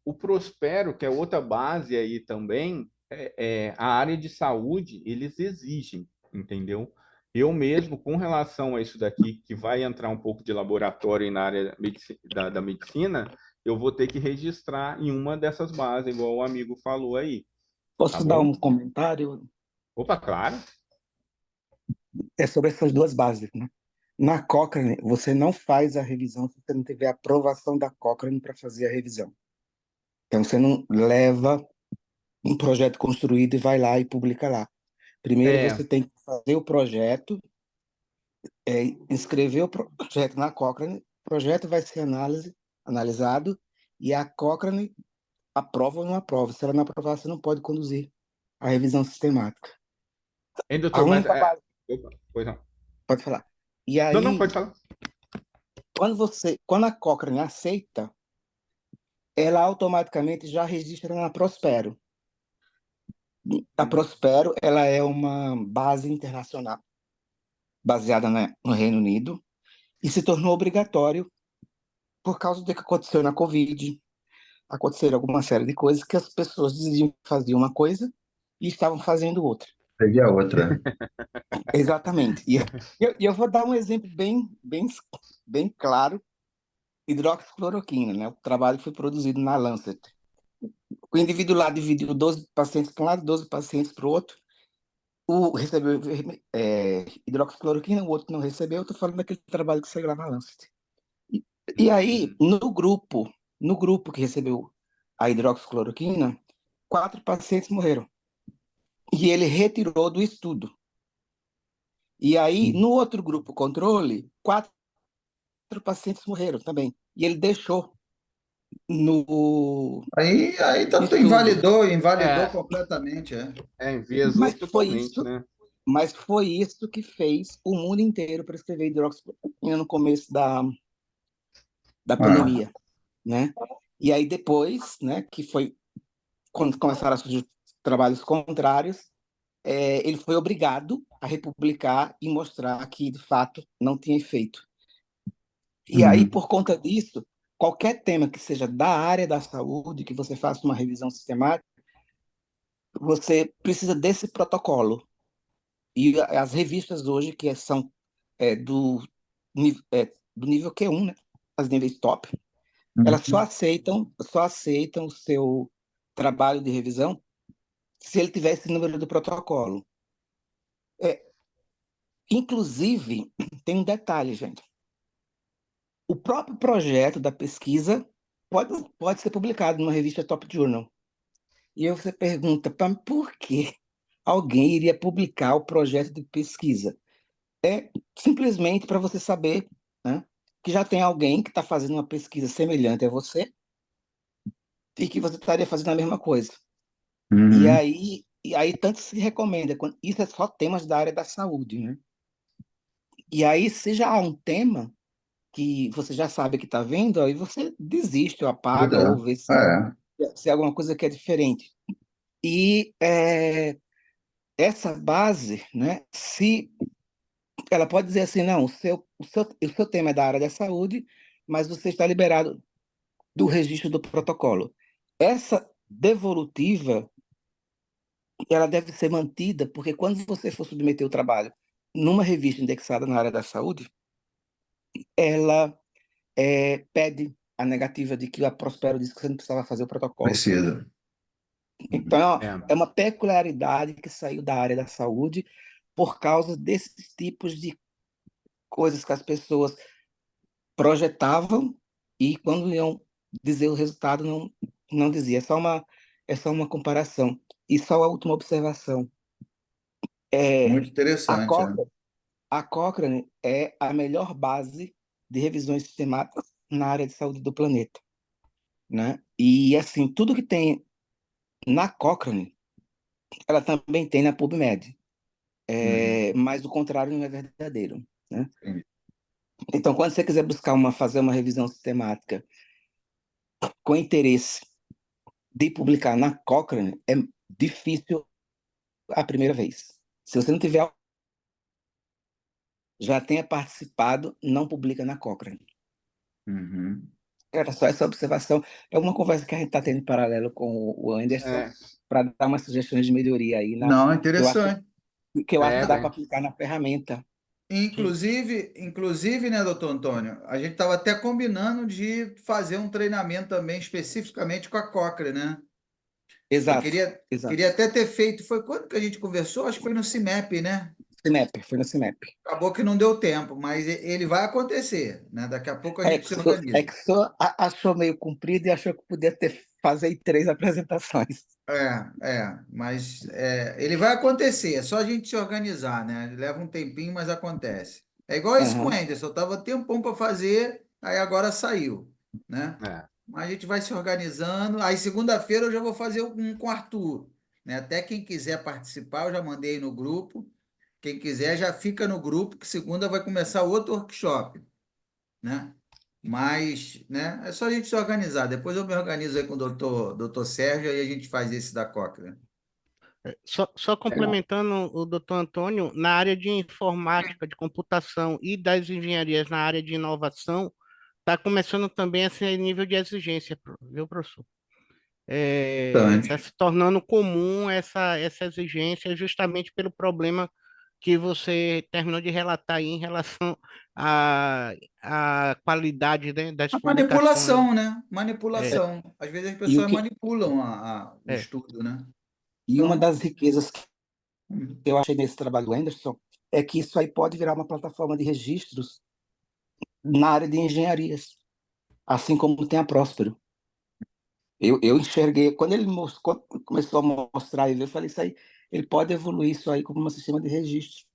O Prospero, que é outra base aí também, a área de saúde, eles exigem, entendeu? Eu mesmo, com relação a isso daqui, que vai entrar um pouco de laboratório na área da medicina, eu vou ter que registrar em uma dessas bases, igual o amigo falou aí. Posso Tá dar bom? um comentário? Opa, claro. É sobre essas duas bases, né? Na Cochrane, você não faz a revisão se você não tiver aprovação da Cochrane para fazer a revisão. Então, você não leva um projeto construído e vai lá e publica lá. Primeiro, você tem que fazer o projeto, inscrever o projeto na Cochrane, o projeto vai ser analisado e a Cochrane aprova ou não aprova. Se ela não aprovar, você não pode conduzir a revisão sistemática. Hein, A doutor, mas... única base... Opa, pois não. Pode falar. E aí, Não, pode falar. quando a Cochrane aceita, ela automaticamente já registra na Prospero. A Prospero, ela é uma base internacional baseada no Reino Unido e se tornou obrigatório por causa do que aconteceu na Covid. Aconteceram alguma série de coisas que as pessoas diziam que faziam uma coisa e estavam fazendo outra. Peguei a outra. Exatamente. E eu vou dar um exemplo bem claro. Hidroxicloroquina, né? O trabalho foi produzido na Lancet. O indivíduo lá dividiu 12 pacientes para um lado, 12 pacientes para o outro. Recebeu hidroxicloroquina, o outro não recebeu. Estou falando daquele trabalho que saiu lá na Lancet. E aí, no grupo que recebeu a hidroxicloroquina, 4 pacientes morreram. E ele retirou do estudo. E aí, no outro grupo controle, 4 pacientes morreram também. E ele deixou no Aí tanto estudo. invalidou completamente. Enviesou Mas foi totalmente, isso, né? mas foi isso que fez o mundo inteiro prescrever hidroxicloroquina no começo da pandemia, né? E aí depois, né, que foi quando começaram a surgir trabalhos contrários, ele foi obrigado a republicar e mostrar que, de fato, não tinha efeito. E aí, por conta disso, qualquer tema que seja da área da saúde, que você faça uma revisão sistemática, você precisa desse protocolo. E as revistas hoje, que são do nível Q1, né, as níveis top, elas só aceitam o seu trabalho de revisão se ele tiver esse número do protocolo. Inclusive, tem um detalhe, gente. O próprio projeto da pesquisa pode ser publicado numa revista Top Journal. E aí você pergunta, por que alguém iria publicar o projeto de pesquisa? É simplesmente para você saber, né, que já tem alguém que está fazendo uma pesquisa semelhante a você e que você estaria fazendo a mesma coisa. E aí tanto se recomenda, isso é só temas da área da saúde, né? E aí, se já há um tema que você já sabe que está vendo, aí você desiste, ou apaga, ou vê se é alguma coisa que é diferente. E essa base, né, se ela pode dizer assim, não, o seu tema é da área da saúde, mas você está liberado do registro do protocolo. Essa devolutiva, ela deve ser mantida, porque quando você for submeter o trabalho numa revista indexada na área da saúde, ela pede a negativa de que a Prospero disse que você não precisava fazer o protocolo. Precisa. Então, É. é uma peculiaridade que saiu da área da saúde por causa desses tipos de coisas que as pessoas projetavam e quando iam dizer o resultado não dizia. É só uma comparação. E só a última observação. Muito A interessante, né? Cochrane, a Cochrane é a melhor base de revisões sistemáticas na área de saúde do planeta, né? E assim, tudo que tem na Cochrane, ela também tem na PubMed. Mas o contrário não é verdadeiro, né? Entendi. Então, quando você quiser fazer uma revisão sistemática com interesse de publicar na Cochrane, é difícil a primeira vez. Se você não tiver, já tenha participado, não publica na Cochrane. Uhum. Era só essa observação. É uma conversa que a gente está tendo em paralelo com o Anderson É, para dar umas sugestões de melhoria aí Não, eu acho interessante. que eu acho que dá para bem. aplicar na ferramenta. Inclusive, né, doutor Antônio, a gente estava até combinando de fazer um treinamento também especificamente com a Cochrane, né? Eu Exato, queria exato. até ter feito, foi quando que a gente conversou? Acho que foi no CIMEP, né? CIMEP, foi no CIMEP. Acabou que não deu tempo, mas ele vai acontecer, né? Daqui a pouco a É gente que se só, é organiza. que só achou meio comprido e achou que podia fazer 3 apresentações. Mas ele vai acontecer, é só a gente se organizar, né? Leva um tempinho, mas acontece. É igual isso com o Aham. Anderson, eu tava tempão para fazer, aí agora saiu, né? É. Mas a gente vai se organizando. Aí segunda-feira eu já vou fazer um com o Arthur, né? Até quem quiser participar, eu já mandei no grupo. Quem quiser já fica no grupo, que segunda vai começar outro workshop, né? Mas, né, é só a gente se organizar. Depois eu me organizo aí com o doutor Sérgio e a gente faz esse da Cochrane. Só complementando o doutor Antônio, na área de informática, de computação e das engenharias na área de inovação, está começando também a ser nível de exigência, viu, professor? Está Importante. se tornando comum essa exigência justamente pelo problema que você terminou de relatar aí em relação à qualidade, né, das A publicações. manipulação, né? É, Manipulação. Às vezes as E, o pessoas que, manipulam o é. estudo, né? e uma Então, das riquezas que eu achei nesse trabalho do Anderson é que isso aí pode virar uma plataforma de registros na área de engenharias, assim como tem a Próspero. Eu enxerguei, quando ele quando começou a mostrar, eu falei, isso aí, ele pode evoluir isso aí como um sistema de registro.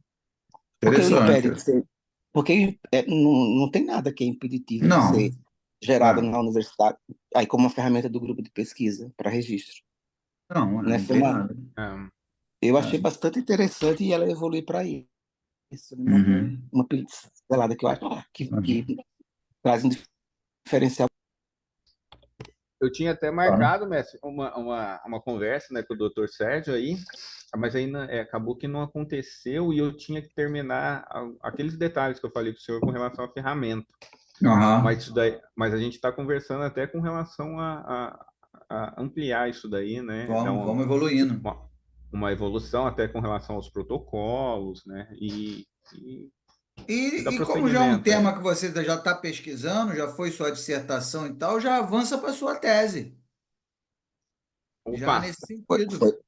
Porque o impede de interessante. ser. Porque não tem nada que é impeditivo de Não, ser gerado é, na universidade, aí como uma ferramenta do grupo de pesquisa para registro. não, Né? não tem nada. Eu achei É. bastante interessante e ela evolui para isso. Uhum. Uma pincelada que eu acho que traz um diferencial. Eu tinha até Tá. marcado, mestre, uma conversa, né, com o doutor Sérgio aí, mas aí acabou que não aconteceu e eu tinha que terminar aqueles detalhes que eu falei com o senhor com relação à ferramenta. Aham. Mas a gente está conversando até com relação a ampliar isso daí, né? Dar Vamos evoluindo. uma evolução até com relação aos protocolos, né? E dar E como já é um procedimento. tema que você já está pesquisando, já foi sua dissertação e tal, já avança para sua tese, já Opa! nesse Foi, sentido. foi,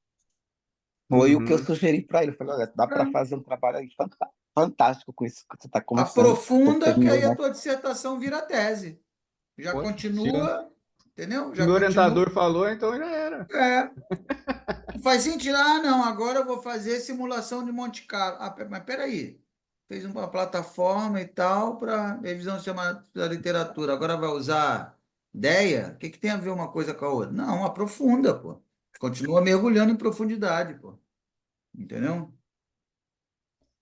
foi o que eu Uhum. sugeri para ele. Eu falei, olha, dá para É. fazer um trabalho aí fantástico com isso que você está começando. Você Aprofunda, que terminou, aí a né? tua dissertação vira tese. Já Poxa, continua, entendeu? se Já meu continua. orientador falou, então já era. É. Não faz sentido. Ah, não, agora eu vou fazer simulação de Monte Carlo. Ah, mas peraí. Fez uma plataforma e tal para revisão sistemática da literatura. Agora vai usar ideia? O que que tem a ver uma coisa com a outra? Não, aprofunda, pô. Continua mergulhando em profundidade, pô. Entendeu?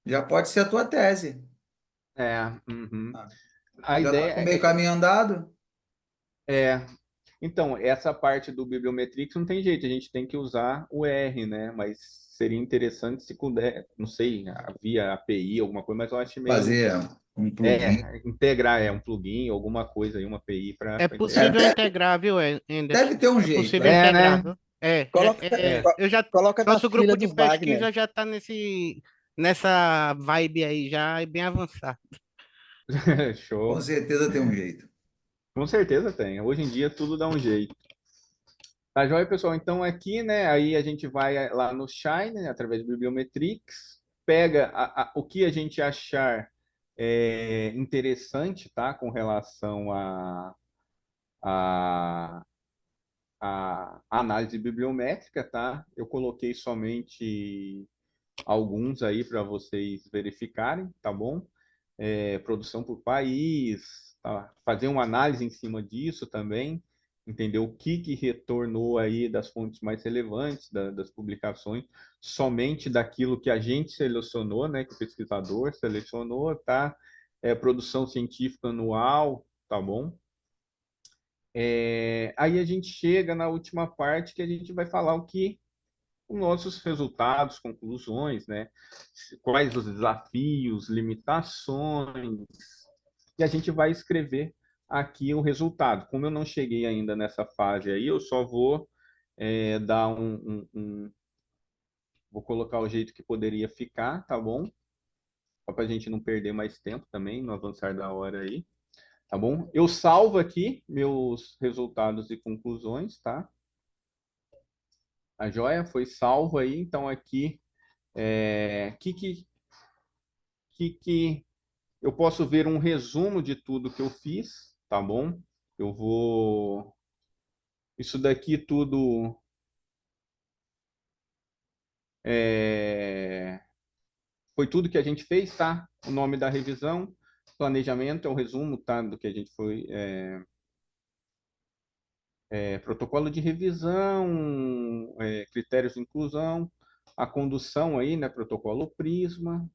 Já pode ser a tua tese. Uhum. Ah, A já está ideia com é meio que caminho andado? é, Então, essa parte do Bibliometrics não tem jeito, a gente tem que usar o R, né? Mas seria interessante se puder, não sei, via API, alguma coisa, mas eu acho meio. Fazer um plugin. Integrar, um plugin, alguma coisa aí, uma API para É integrar. possível integrar, viu, Anderson? Deve ter um É jeito. possível É, integrar, né? viu? Coloca, Eu já, coloca na nosso fila grupo de dos Wagner. pesquisa já está nessa vibe aí, já é bem avançado. Show. Com certeza tem um jeito. Com certeza tem. Hoje em dia tudo dá um jeito. Tá joia, pessoal? Então aqui, né, aí a gente vai lá no Shine, né, através do Bibliometrics, pega o que a gente achar interessante, tá, com relação a análise bibliométrica, tá? Eu coloquei somente alguns aí para vocês verificarem, tá bom? Produção por país, tá? Fazer uma análise em cima disso também, entender o que retornou aí das fontes mais relevantes, das publicações, somente daquilo que a gente selecionou, né? Que o pesquisador selecionou, tá? Produção científica anual, tá bom? Aí a gente chega na última parte que a gente vai falar os nossos resultados, conclusões, né? Quais os desafios, limitações, e a gente vai escrever aqui o resultado. Como eu não cheguei ainda nessa fase aí, eu só vou dar vou colocar o jeito que poderia ficar, tá bom? Só para a gente não perder mais tempo também, no avançar da hora aí. Tá bom? Eu salvo aqui meus resultados e conclusões, tá? A joia foi salvo aí, então aqui que eu posso ver um resumo de tudo que eu fiz, tá bom? Eu vou isso daqui tudo foi tudo que a gente fez, tá? O nome da revisão, planejamento é um resumo, tá? Do que a gente foi protocolo de revisão, critérios de inclusão, a condução aí, né? Protocolo Prisma,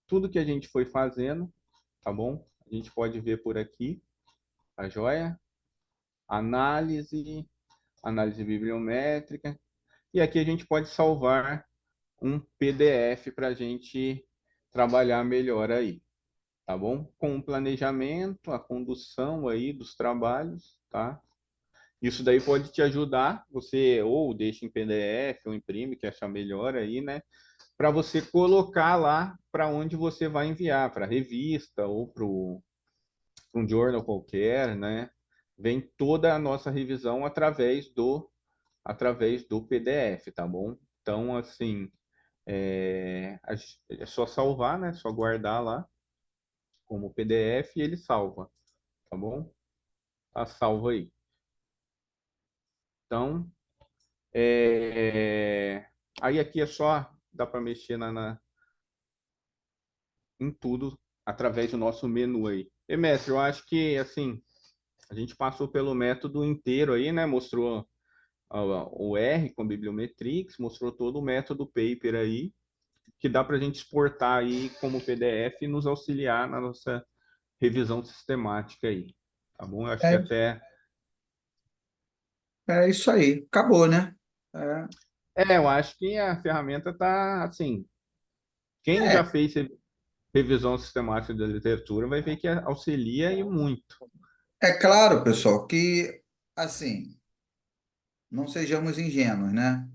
tudo que a gente foi fazendo, tá bom? A gente pode ver por aqui, a joia, análise bibliométrica, e aqui a gente pode salvar um PDF para a gente trabalhar melhor aí, tá bom? Com o planejamento, a condução aí dos trabalhos, tá? Isso daí pode te ajudar, você ou deixa em PDF ou imprime, que achar melhor aí, né? Para você colocar lá para onde você vai enviar, para revista ou para um journal qualquer, né? Vem toda a nossa revisão através do PDF, tá bom? Então, assim, é só salvar, né? Só guardar lá como PDF e ele salva, tá bom? Tá salvo aí. Então, aí aqui é só, dá para mexer em tudo através do nosso menu aí. E, mestre, eu acho que, assim, a gente passou pelo método inteiro aí, né? Mostrou o R com Bibliometrics, mostrou todo o método paper aí, que dá para a gente exportar aí como PDF e nos auxiliar na nossa revisão sistemática aí. Tá bom? Eu acho que É, até... é isso aí. Acabou, né? eu acho que a ferramenta tá, assim, quem já É, fez revisão sistemática da literatura vai ver que auxilia e muito. é claro, pessoal, que, assim, não sejamos ingênuos, né?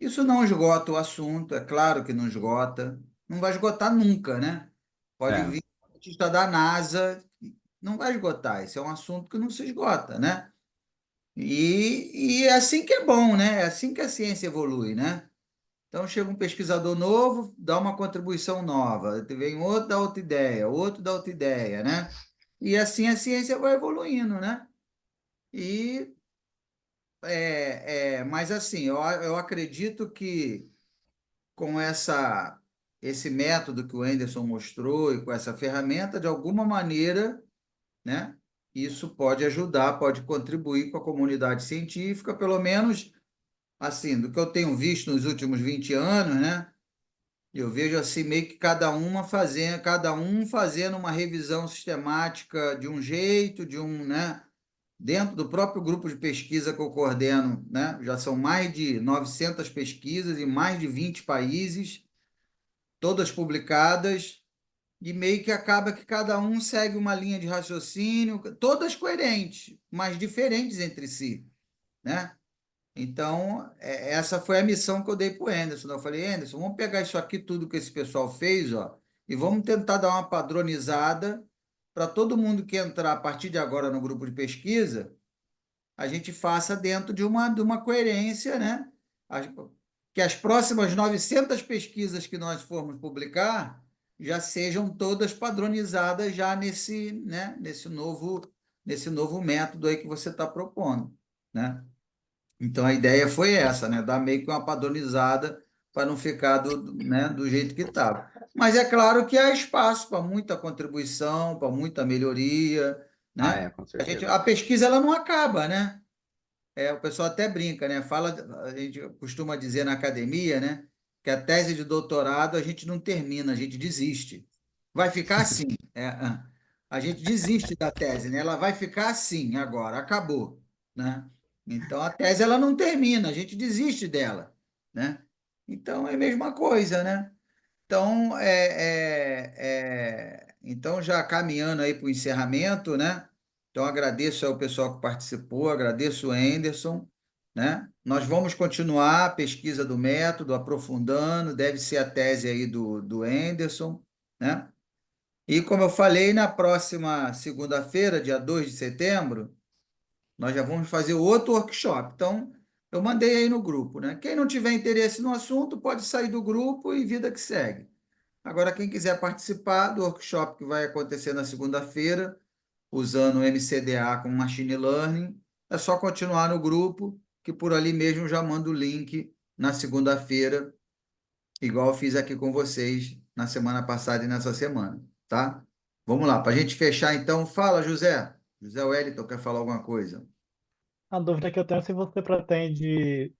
Isso não esgota o assunto, é claro que não esgota. Não vai esgotar nunca, né? Pode É, vir um cientista da NASA, não vai esgotar. Esse é um assunto que não se esgota, né? E é assim que é bom, né? É assim que a ciência evolui, né? Então chega um pesquisador novo, dá uma contribuição nova, vem outro dá outra ideia, outro dá outra ideia, né? E assim a ciência vai evoluindo, né? E mas assim, eu acredito que com esse método que o Anderson mostrou e com essa ferramenta, de alguma maneira, né? Isso pode ajudar, pode contribuir com a comunidade científica, pelo menos assim, do que eu tenho visto nos últimos 20 anos, né? Eu vejo assim meio que cada um fazendo uma revisão sistemática de um jeito, né? dentro do próprio grupo de pesquisa que eu coordeno, né? Já são mais de 900 pesquisas em mais de 20 países, todas publicadas, e meio que acaba que cada um segue uma linha de raciocínio, todas coerentes, mas diferentes entre si, né? Então, essa foi a missão que eu dei para o Anderson. Eu falei, Anderson, vamos pegar isso aqui, tudo que esse pessoal fez, ó, e vamos tentar dar uma padronizada para todo mundo que entrar a partir de agora no grupo de pesquisa, a gente faça dentro de uma coerência, né? Que as próximas 900 pesquisas que nós formos publicar já sejam todas padronizadas já né, nesse novo método aí que você está propondo, né? Então a ideia foi essa, né? Dar meio que uma padronizada para não ficar né, do jeito que estava. Mas é claro que há espaço para muita contribuição, para muita melhoria, né? Com A gente, certeza. a pesquisa ela não acaba, né? O pessoal até brinca, né? A gente costuma dizer na academia, né? Que a tese de doutorado a gente não termina, a gente desiste. Vai ficar assim. A gente desiste da tese, né? Ela vai ficar assim agora, acabou, né? Então a tese ela não termina, a gente desiste dela, né? Então é a mesma coisa, né? Então, então, já caminhando aí para o encerramento, né? Então, agradeço ao pessoal que participou, agradeço o Anderson, né? Nós vamos continuar a pesquisa do método, aprofundando, deve ser a tese aí do Anderson, né? E, como eu falei, na próxima segunda-feira, dia 2 de setembro, nós já vamos fazer outro workshop. Então, eu mandei aí no grupo, né? Quem não tiver interesse no assunto, pode sair do grupo e vida que segue. Agora, quem quiser participar do workshop que vai acontecer na segunda-feira, usando o MCDA com Machine Learning, é só continuar no grupo, que por ali mesmo eu já mando o link na segunda-feira, igual eu fiz aqui com vocês na semana passada e nessa semana, tá? Vamos lá, para a gente fechar então, fala, José. José Wellington, quer falar alguma coisa? A dúvida que eu tenho é se você pretende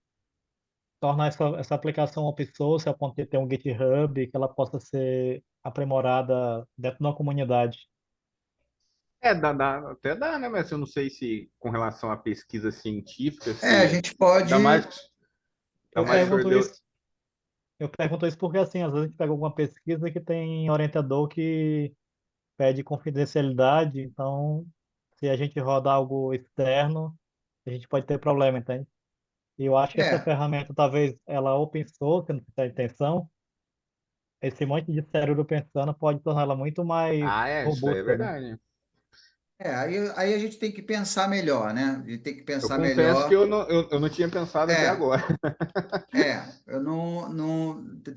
tornar essa aplicação open source a ponto de ter um GitHub, que ela possa ser aprimorada dentro de uma comunidade. Até dá, né? Mas eu não sei se com relação à pesquisa científica, A se gente pode. dá mais, dá Eu mais pergunto isso, eu pergunto isso porque assim, às vezes a gente pega alguma pesquisa que tem orientador que pede confidencialidade, então se a gente rodar algo externo, a gente pode ter problema, entende? E eu acho que essa É, ferramenta, talvez ela open source, não sei se é a intenção, esse monte de cérebro pensando pode torná-la muito mais isso aí é robusta, né? verdade. aí a gente tem que pensar melhor, né? A gente tem que Eu pensar confesso que melhor. eu não tinha pensado até É, agora. eu não.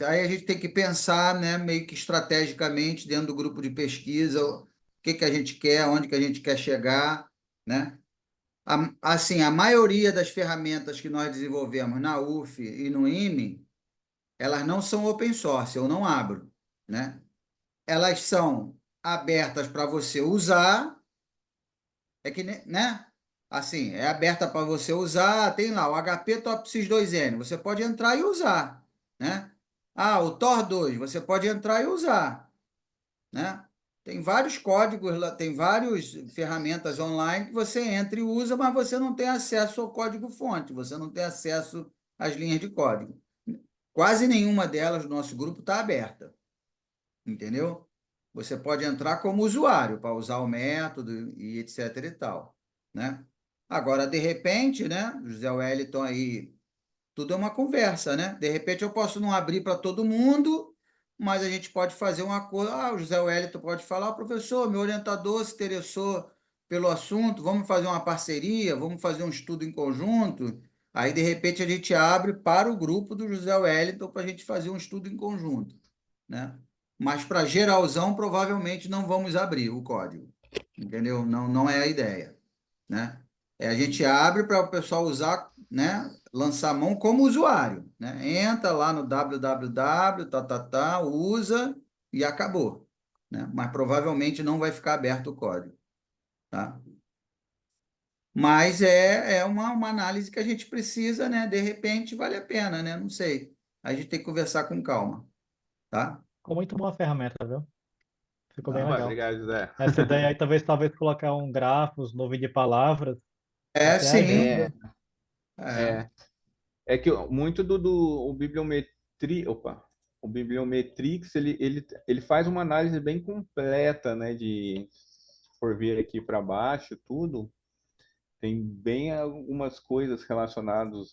Aí a gente tem que pensar, né, meio que estrategicamente dentro do grupo de pesquisa, o que que a gente quer, onde que a gente quer chegar, né? Assim, a maioria das ferramentas que nós desenvolvemos na UF e no IME, elas não são open source, eu não abro, né? Elas são abertas para você usar, que, né? Assim, é aberta para você usar, tem lá o HP Topsys 2N, você pode entrar e usar, né? O Tor 2, você pode entrar e usar, né? Tem vários códigos lá, tem várias ferramentas online que você entra e usa, mas você não tem acesso ao código-fonte, você não tem acesso às linhas de código. Quase nenhuma delas no nosso grupo está aberta, entendeu? Você pode entrar como usuário para usar o método e etc e tal, né? Agora, de repente, né, José Wellington aí, tudo é uma conversa, né? De repente eu posso não abrir para todo mundo, mas a gente pode fazer um acordo. O José Wellington pode falar, professor, meu orientador se interessou pelo assunto, vamos fazer uma parceria, vamos fazer um estudo em conjunto. Aí, de repente, a gente abre para o grupo do José Wellington para a gente fazer um estudo em conjunto, né? Mas para geralzão, provavelmente não vamos abrir o código, entendeu? Não, não é a ideia, né? A gente abre para o pessoal usar, né? Lançar a mão como usuário, né? Entra lá no www, usa e acabou, né? Mas provavelmente não vai ficar aberto o código, tá? Mas é uma análise que a gente precisa, né? De repente vale a pena, né? Não sei. A gente tem que conversar com calma, tá? Ficou muito boa a ferramenta, viu? Ficou bem Tá. Ué, legal. obrigado, José. Essa ideia aí, talvez colocar um grafos, nuvem de palavras, É, Até sim. ajuda. É. É que muito o o Bibliometrix, ele faz uma análise bem completa, né, se for ver aqui para baixo, tudo, tem bem algumas coisas relacionadas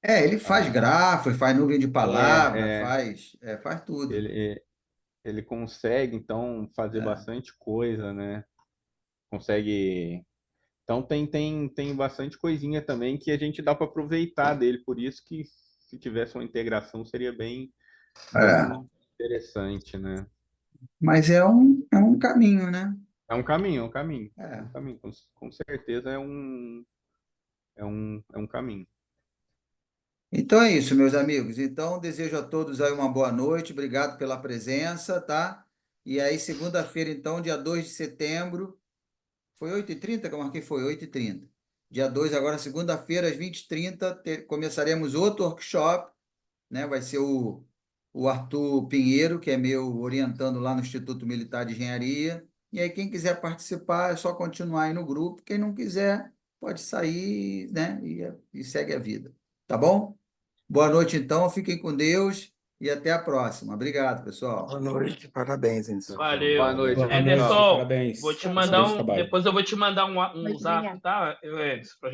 Ele faz a grafo, faz nuvem de palavra, é, faz tudo. ele consegue, então, fazer É. bastante coisa, né, consegue... Então tem bastante coisinha também que a gente dá para aproveitar dele, por isso que se tivesse uma integração seria bem É. interessante, né? Mas é um caminho, né? É um caminho, é um caminho, é É. um caminho, com certeza é um caminho. Então é isso, meus amigos. Então, desejo a todos aí uma boa noite. Obrigado pela presença, tá? E aí, segunda-feira, então, dia 2 de setembro, foi 8h30 que eu marquei? Foi 8h30. Dia 2, agora, segunda-feira, às 20h30, começaremos outro workshop, né? Vai ser o Arthur Pinheiro, que é meu orientando lá no Instituto Militar de Engenharia. E aí, quem quiser participar, é só continuar aí no grupo. Quem não quiser, pode sair, né? E segue a vida. Tá bom? Boa noite, então. Fiquem com Deus e até a próxima. Obrigado, pessoal. Boa noite, parabéns, Enzo. Boa Valeu. noite, Boa noite, Anderson, parabéns. vou te Excelente mandar trabalho. depois eu vou te mandar um Muito zap, obrigada. tá, Edson, pra gente